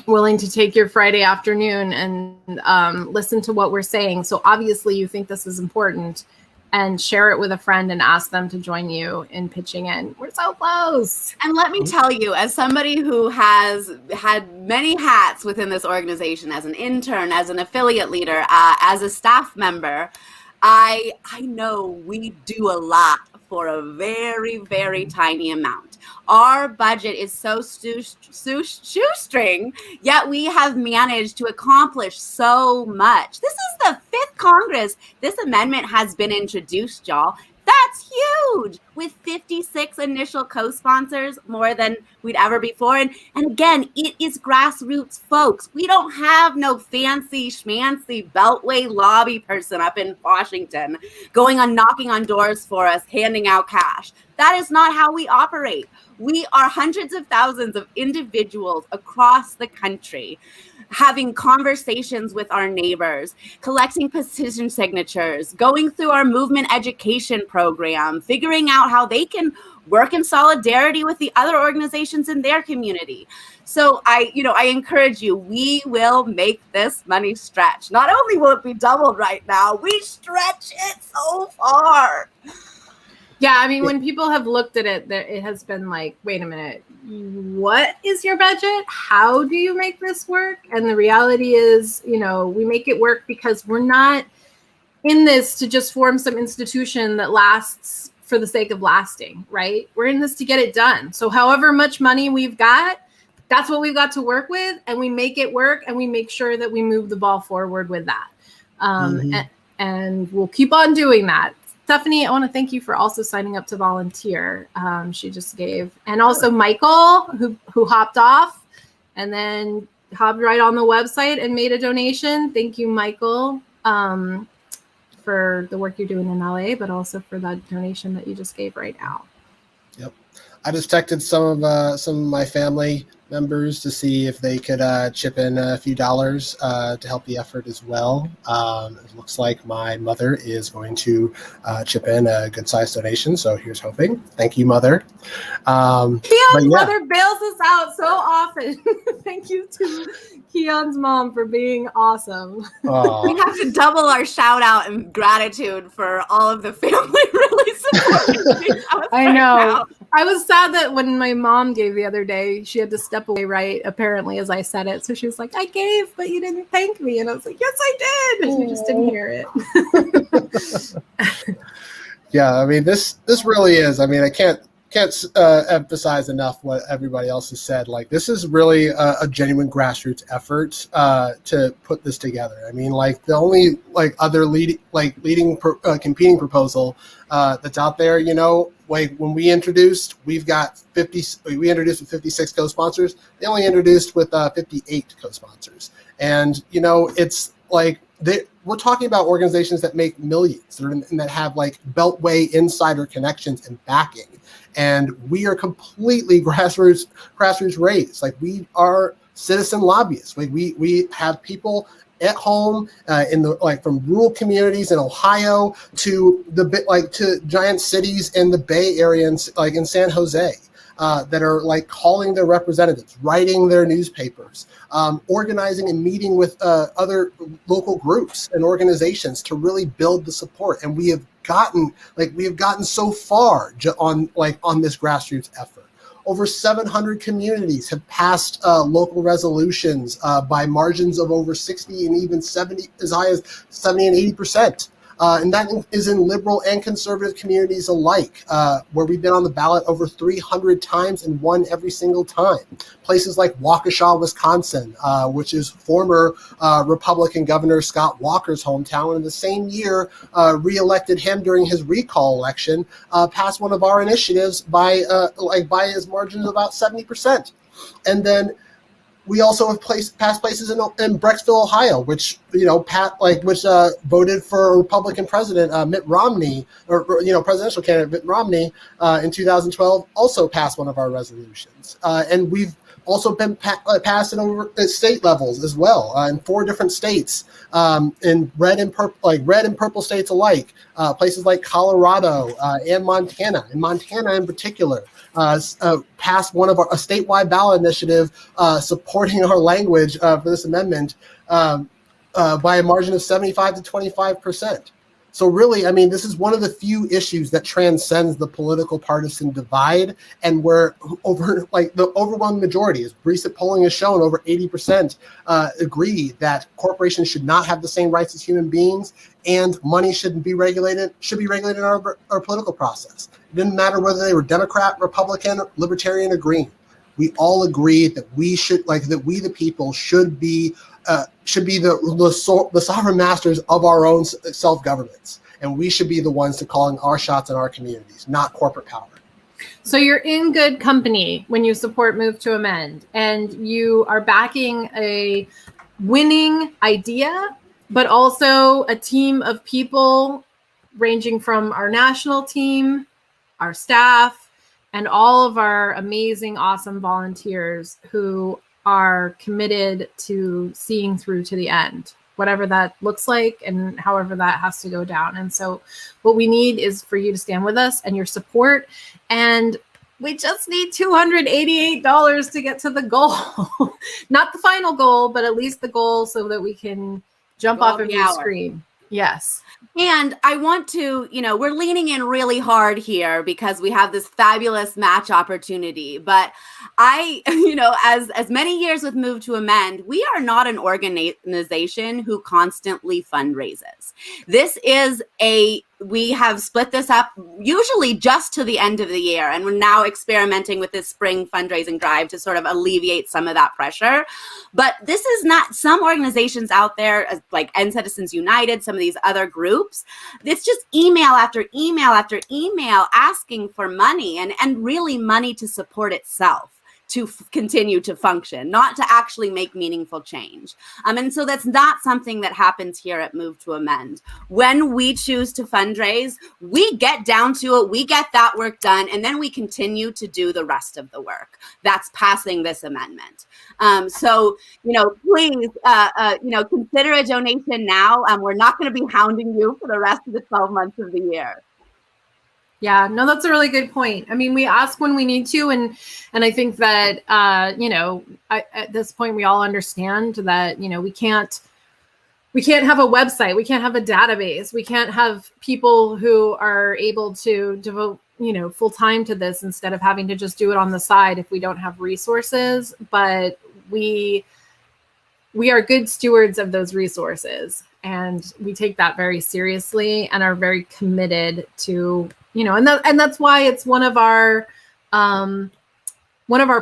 willing to take your Friday afternoon and listen to what we're saying. So obviously you think this is important, and share it with a friend and ask them to join you in pitching in. We're so close. And let me tell you, as somebody who has had many hats within this organization, as an intern, as an affiliate leader, as a staff member, I know we do a lot for a very, very tiny amount. Our budget is so shoestring, yet we have managed to accomplish so much. This is the 5th Congress this amendment has been introduced, y'all. That's huge. With 56 6 initial co-sponsors, more than we'd ever before. And again, it is grassroots folks. We don't have no fancy schmancy beltway lobby person up in Washington going on knocking on doors for us, handing out cash. That is not how we operate. We are hundreds of thousands of individuals across the country having conversations with our neighbors, collecting petition signatures, going through our movement education program, figuring out how they can work in solidarity with the other organizations in their community. So I encourage you, we will make this money stretch. Not only will it be doubled right now, we stretch it so far. Yeah, I mean, when people have looked at it, it has been like, wait a minute, what is your budget? How do you make this work? And the reality is, we make it work because we're not in this to just form some institution that lasts for the sake of lasting, right? We're in this to get it done. So however much money we've got, that's what we've got to work with, and we make it work, and we make sure that we move the ball forward with that. And we'll keep on doing that. Stephanie, I want to thank you for also signing up to volunteer. She just gave, and also Michael, who hopped off and then hopped right on the website and made a donation. Thank you, Michael, for the work you're doing in LA, but also for that donation that you just gave right now. Yep, I just texted some of my family members to see if they could chip in a few dollars to help the effort as well. It looks like my mother is going to chip in a good-sized donation, so here's hoping. Thank you, Mother. Keon's mother bails us out so often. Thank you to Keon's mom for being awesome. We have to double our shout out and gratitude for all of the family really supporting us. I know. I was sad that when my mom gave the other day, she had to step away right, apparently, as I said it. So she was like, I gave, but you didn't thank me. And I was like, yes, I did. You just didn't hear it. Yeah, I mean, this really is. I mean, I can't emphasize enough what everybody else has said. Like, this is really a genuine grassroots effort to put this together. I mean, like, the only other competing proposal that's out there, like when we introduced, we introduced with 56 co-sponsors. They only introduced with 58 co-sponsors. And, it's like we're talking about organizations that make millions and that have like Beltway insider connections and backing. And we are completely grassroots raised. Like, we are citizen lobbyists. Like, we have people at home from rural communities in Ohio to to giant cities in the Bay Area, in San Jose, that are calling their representatives, writing their newspapers, organizing and meeting with other local groups and organizations to really build the support. And we have gotten so far on this grassroots effort. Over 700 communities have passed local resolutions by margins of over 60 and even 70, as high as 70 and 80%. And that is in liberal and conservative communities alike, where we've been on the ballot over 300 times and won every single time. Places like Waukesha, Wisconsin, which is former Republican Governor Scott Walker's hometown, and in the same year reelected him during his recall election, passed one of our initiatives by his margin of about 70%. And then we also have passed places in Brecksville, Ohio, which voted for Republican President Mitt Romney, or presidential candidate Mitt Romney in 2012. Also passed one of our resolutions, and we've also been passed it over at state levels as well in 4 different states, in red and purple states alike. Places like Colorado and Montana. In Montana, in particular, passed one of a statewide ballot initiative supporting our language for this amendment by a margin of 75 to 25%. So really, I mean, this is one of the few issues that transcends the political partisan divide, and where the overwhelming majority, as recent polling has shown, over 80% agree that corporations should not have the same rights as human beings, and money should be regulated in our political process. It didn't matter whether they were Democrat, Republican, Libertarian, or Green. We all agreed that we the people should be the sovereign masters of our own self-governments, and we should be the ones to calling our shots in our communities, not corporate power. So you're in good company when you support Move to Amend, and you are backing a winning idea, but also a team of people ranging from our national team, our staff, and all of our amazing, awesome volunteers who are committed to seeing through to the end, whatever that looks like and however that has to go down. And so what we need is for you to stand with us and your support. And we just need $288 to get to the goal. Not the final goal, but at least the goal so that we can jump off of your screen. Yes. And I want to, we're leaning in really hard here because we have this fabulous match opportunity. But I, as many years with Move to Amend, we are not an organization who constantly fundraises. This is we have split this up usually just to the end of the year. And we're now experimenting with this spring fundraising drive to sort of alleviate some of that pressure. But this is not, some organizations out there like End Citizens United, some of these other groups, it's just email after email after email asking for money and really money to support itself, to continue to function, not to actually make meaningful change. And so that's not something that happens here at Move to Amend. When we choose to fundraise, we get down to it, we get that work done, and then we continue to do the rest of the work. That's passing this amendment. So, please, consider a donation now. We're not going to be hounding you for the rest of the 12 months of the year. Yeah, no, that's a really good point. I mean, we ask when we need to, and I think that at this point we all understand that we can't have a website, we can't have a database, we can't have people who are able to devote full time to this instead of having to just do it on the side if we don't have resources. But we are good stewards of those resources, and we take that very seriously and are very committed to. And that's why it's one of our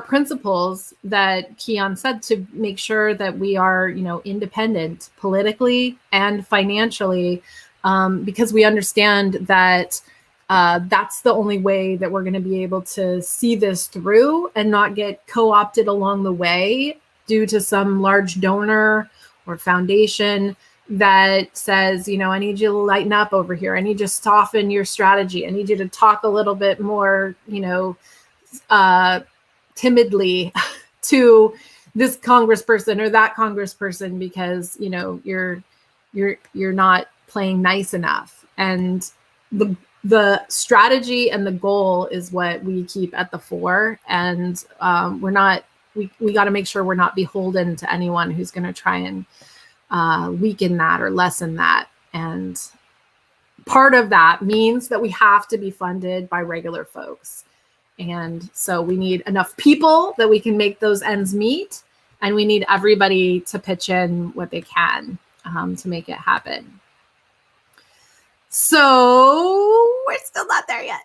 principles that Keon said, to make sure that we are, independent politically and financially, because we understand that that's the only way that we're going to be able to see this through and not get co-opted along the way due to some large donor or foundation that says, I need you to lighten up over here. I need you to soften your strategy. I need you to talk a little bit more, timidly to this congressperson or that congressperson because, you're not playing nice enough. And the strategy and the goal is what we keep at the fore. And we got to make sure we're not beholden to anyone who's going to try and weaken that or lessen that. And part of that means that we have to be funded by regular folks. And so we need enough people that we can make those ends meet. And we need everybody to pitch in what they can to make it happen. So we're still not there yet.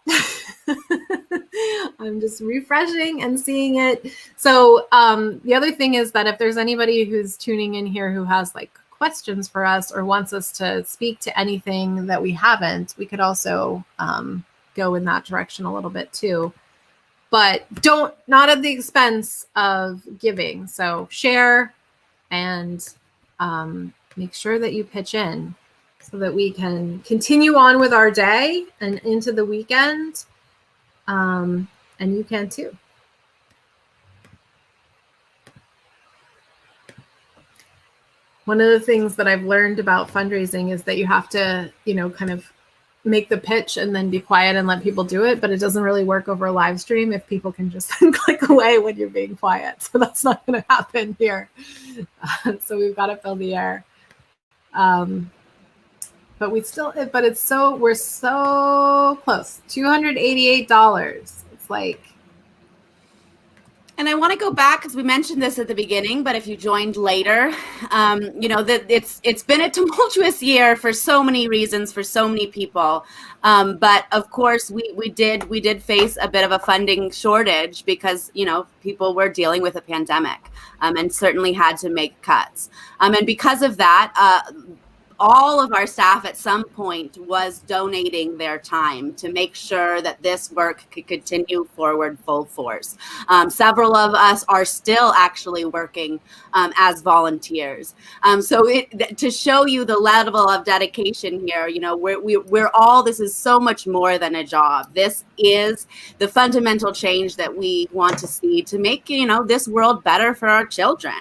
I'm just refreshing and seeing it. So the other thing is that if there's anybody who's tuning in here who has questions for us or wants us to speak to anything that we haven't, we could also go in that direction a little bit too. But not at the expense of giving. So share and make sure that you pitch in, so that we can continue on with our day and into the weekend. And you can too. One of the things that I've learned about fundraising is that you have to, kind of make the pitch and then be quiet and let people do it. But it doesn't really work over a live stream if people can just click away when you're being quiet. So that's not going to happen here. So we've got to fill the air. But we're so close. $288. It's like. And I want to go back because we mentioned this at the beginning, but if you joined later, that it's been a tumultuous year for so many reasons for so many people. But of course, we did face a bit of a funding shortage because people were dealing with a pandemic and certainly had to make cuts. And because of that, all of our staff at some point was donating their time to make sure that this work could continue forward full force. Several of us are still actually working as volunteers. So to show you the level of dedication here, you know, we're all, this is so much more than a job. This is the fundamental change that we want to see to make, you know, this world better for our children.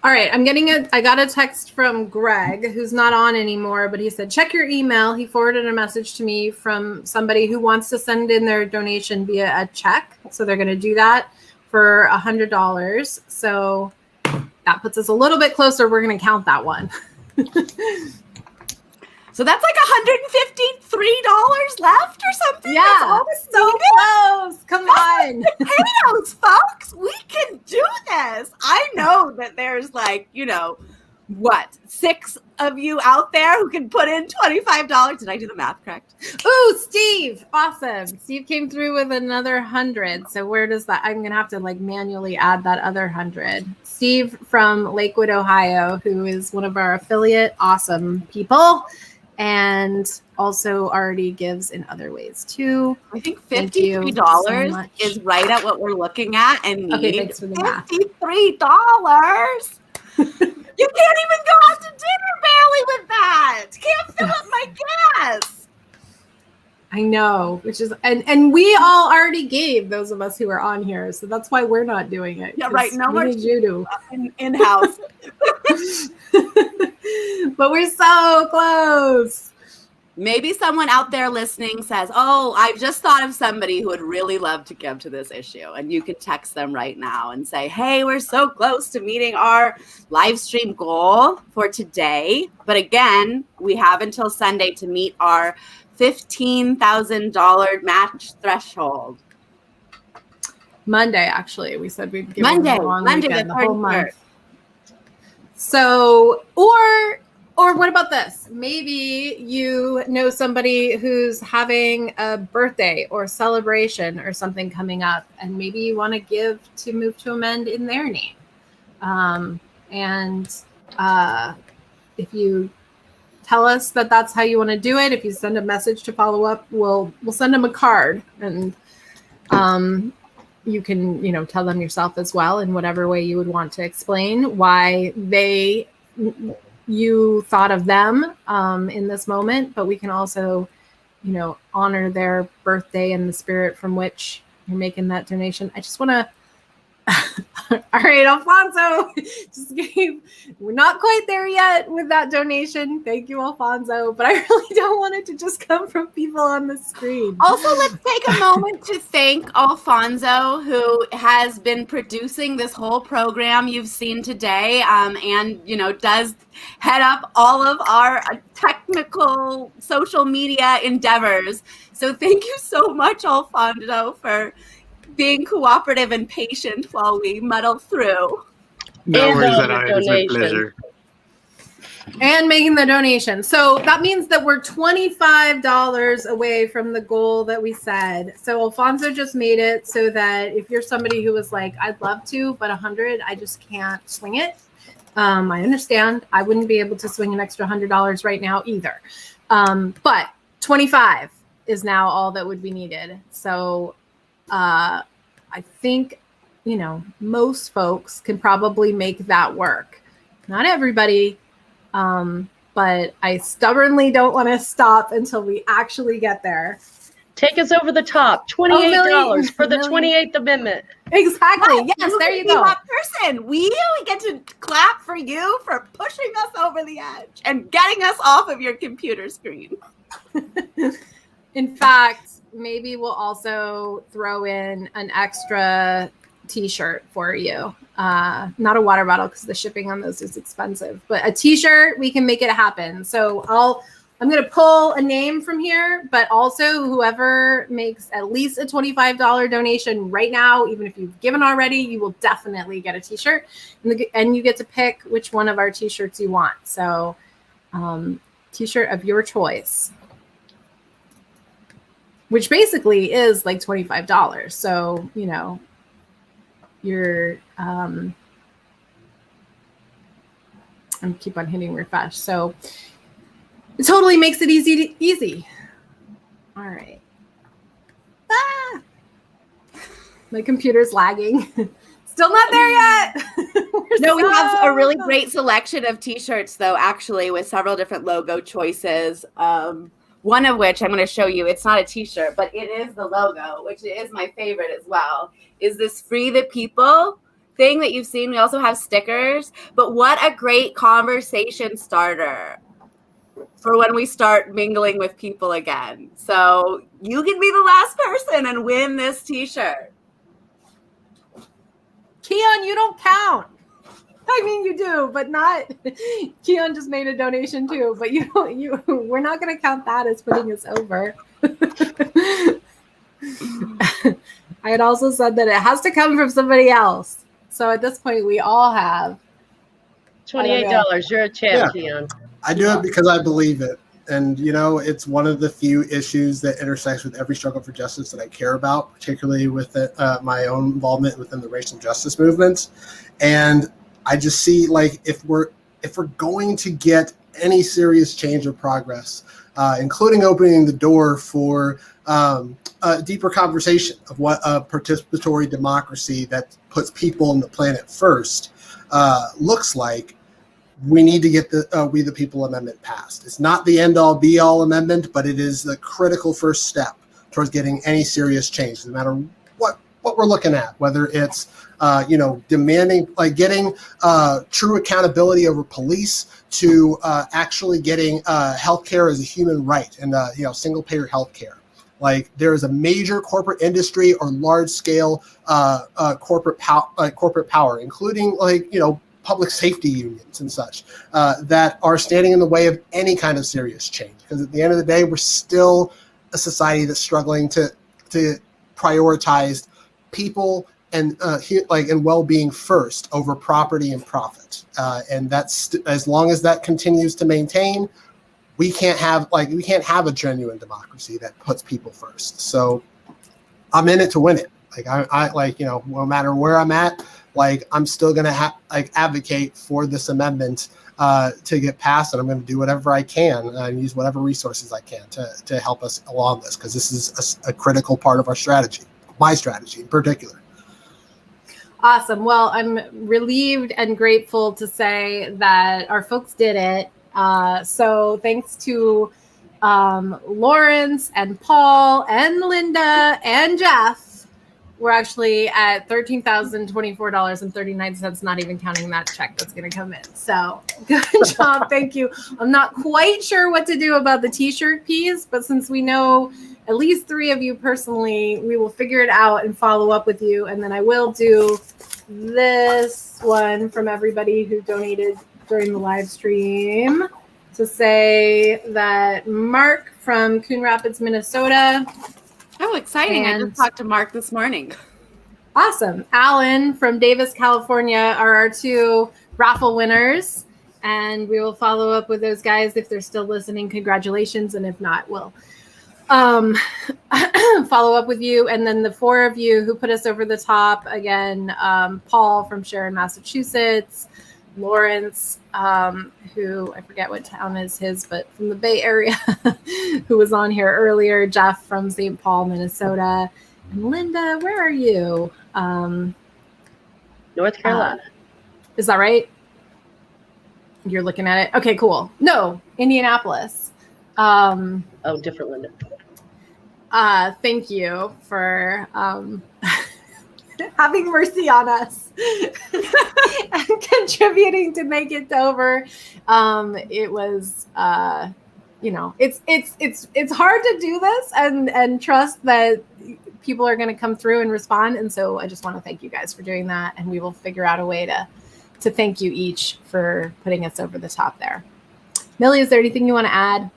All right, I got a text from Greg, who's not on anymore, but he said, check your email. He forwarded a message to me from somebody who wants to send in their donation via a check. So they're going to do that for $100. So that puts us a little bit closer. We're going to count that one. So that's like $153 left or something? Yeah, that's so close. Come on. Potatoes, folks. We can do this. I know that there's like, you know, what, 6 of you out there who can put in $25. Did I do the math correct? Ooh, Steve. Awesome. Steve came through with another 100. So where does that, I'm going to have to like manually add that other 100. Steve from Lakewood, Ohio, who is one of our affiliate awesome people, and also already gives in other ways too. I think $53 is right at what we're looking at and need. Okay, thanks for the math. $53. You can't even go out to dinner, Bailey, with that. Can't fill up my gas. I know, which is, and we all already gave, those of us who are on here, so that's why we're not doing it. Yeah, right. No more need you to in-house. But we're so close. Maybe someone out there listening says, oh, I've just thought of somebody who would really love to give to this issue. And you can text them right now and say, hey, we're so close to meeting our live stream goal for today. But again, we have until Sunday to meet our $15,000 match threshold. Monday, actually. We said we'd give Monday, a long the weekend, the whole 31st. month. So, or what about this? Maybe you know somebody who's having a birthday or celebration or something coming up, and maybe you want to give to Move to Amend in their name. If you tell us that that's how you want to do it, if you send a message to follow up, we'll send them a card, and you can, you know, tell them yourself as well in whatever way you would want to explain why you thought of them in this moment, but we can also, you know, honor their birthday and the spirit from which you're making that donation. I just want to, all right, Alfonso, we're not quite there yet with that donation. Thank you, Alfonso, but I really don't want it to just come from people on the screen. Also, let's take a moment to thank Alfonso, who has been producing this whole program you've seen today, and, you know, does head up all of our technical social media endeavors. So thank you so much, Alfonso, for being cooperative and patient while we muddle through. No And worries all at the all. It's my donations. pleasure. And making the donation. So that means that we're $25 away from the goal that we said. So Alfonso just made it so that if you're somebody who was like, I'd love to, but 100, I just can't swing it. I understand. I wouldn't be able to swing an extra $100 right now either. But 25 is now all that would be needed. So I think, you know, most folks can probably make that work. Not everybody, but I stubbornly don't want to stop until we actually get there. Take us over the top. $28 for the 28th Amendment. Exactly. Yes, there you go. One person. We get to clap for you for pushing us over the edge and getting us off of your computer screen. In fact, maybe we'll also throw in an extra t-shirt for you. Not a water bottle because the shipping on those is expensive, but a t-shirt, we can make it happen. So I'm going to pull a name from here, but also whoever makes at least a $25 donation right now, even if you've given already, you will definitely get a t-shirt, and you get to pick which one of our t-shirts you want. So t-shirt of your choice, which basically is like $25. So, you know, and keep on hitting refresh. So it totally makes it easy. All right. Ah! My computer's lagging. Still not there yet. No, we have a really great selection of t-shirts though, actually, with several different logo choices. One of which I'm going to show you. It's not a t-shirt, but it is the logo, which is my favorite as well, is this Free the People thing that you've seen. We also have stickers, but what a great conversation starter for when we start mingling with people again. So you can be the last person and win this t-shirt. Keon, you don't count. I mean, you do, but not. Keon just made a donation too, but you don't. We're not going to count that as putting us over. I had also said that it has to come from somebody else. So at this point, we all have $28. You're a champ, Keon. I do it because I believe it. And, you know, it's one of the few issues that intersects with every struggle for justice that I care about, particularly with my own involvement within the racial justice movement. And I just see, like, if we're going to get any serious change or progress, including opening the door for a deeper conversation of what a participatory democracy that puts people and the planet first looks like, we need to get the We the People amendment passed. It's not the end-all be-all amendment, but it is the critical first step towards getting any serious change, no matter what we're looking at, whether it's demanding, like getting true accountability over police, to actually getting healthcare as a human right and single-payer healthcare. Like, there is a major corporate industry or large-scale corporate power, including public safety unions and such, that are standing in the way of any kind of serious change. Because at the end of the day, we're still a society that's struggling to prioritize people and well-being first over property and profit. And that's, as long as that continues to maintain, we can't have a genuine democracy that puts people first. So I'm in it to win it. No matter where I'm at, I'm still going to advocate for this amendment to get passed, and I'm going to do whatever I can and use whatever resources I can to help us along this, because this is a critical part of our strategy, my strategy in particular. Awesome. Well, I'm relieved and grateful to say that our folks did it. So thanks to Lawrence and Paul and Linda and Jeff. We're actually at $13,024.39, not even counting that check that's going to come in. So good job. Thank you. I'm not quite sure what to do about the t-shirt piece, but since we know at least 3 of you personally, we will figure it out and follow up with you. And then I will do this one from everybody who donated during the live stream to say that Mark from Coon Rapids, Minnesota. Oh, exciting. I just talked to Mark this morning. Awesome. Alan from Davis, California are our 2 raffle winners. And we will follow up with those guys if they're still listening. Congratulations. And if not, we'll follow up with you. And then the 4 of you who put us over the top, again, Paul from Sharon, Massachusetts, Lawrence, who I forget what town is his, but from the Bay Area, who was on here earlier, Jeff from St. Paul, Minnesota, and Linda, where are you? North Carolina. Is that right? You're looking at it? Okay, cool. No, Indianapolis. Different Linda. Thank you for having mercy on us and contributing to make it over. It was, it's hard to do this and trust that people are going to come through and respond. And so I just want to thank you guys for doing that. And we will figure out a way to thank you each for putting us over the top there. Millie, is there anything you want to add?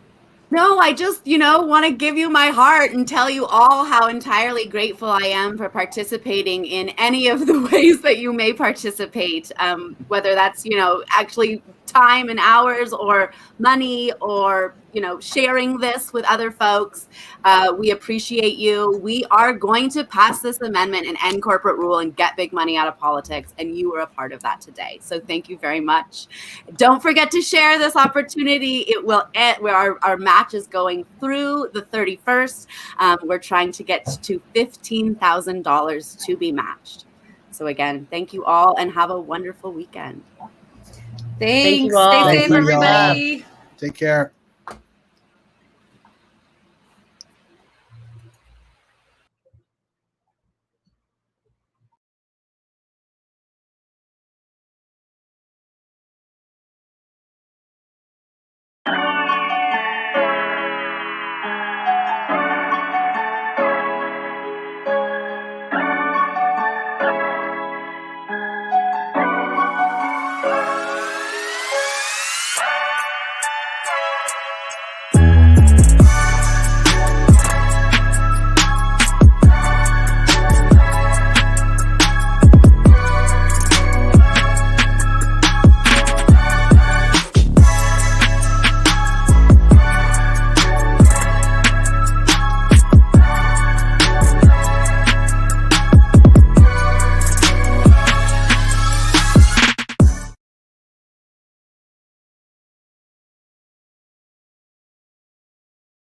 No, I just, want to give you my heart and tell you all how entirely grateful I am for participating in any of the ways that you may participate, whether that's, actually time and hours or money or, sharing this with other folks. We appreciate you. We are going to pass this amendment and end corporate rule and get big money out of politics. And you were a part of that today. So thank you very much. Don't forget to share this opportunity. It will end where our match is going through the 31st. We're trying to get to $15,000 to be matched. So again, thank you all and have a wonderful weekend. Thanks. you all. Stay Thank safe, you, everybody. Take care.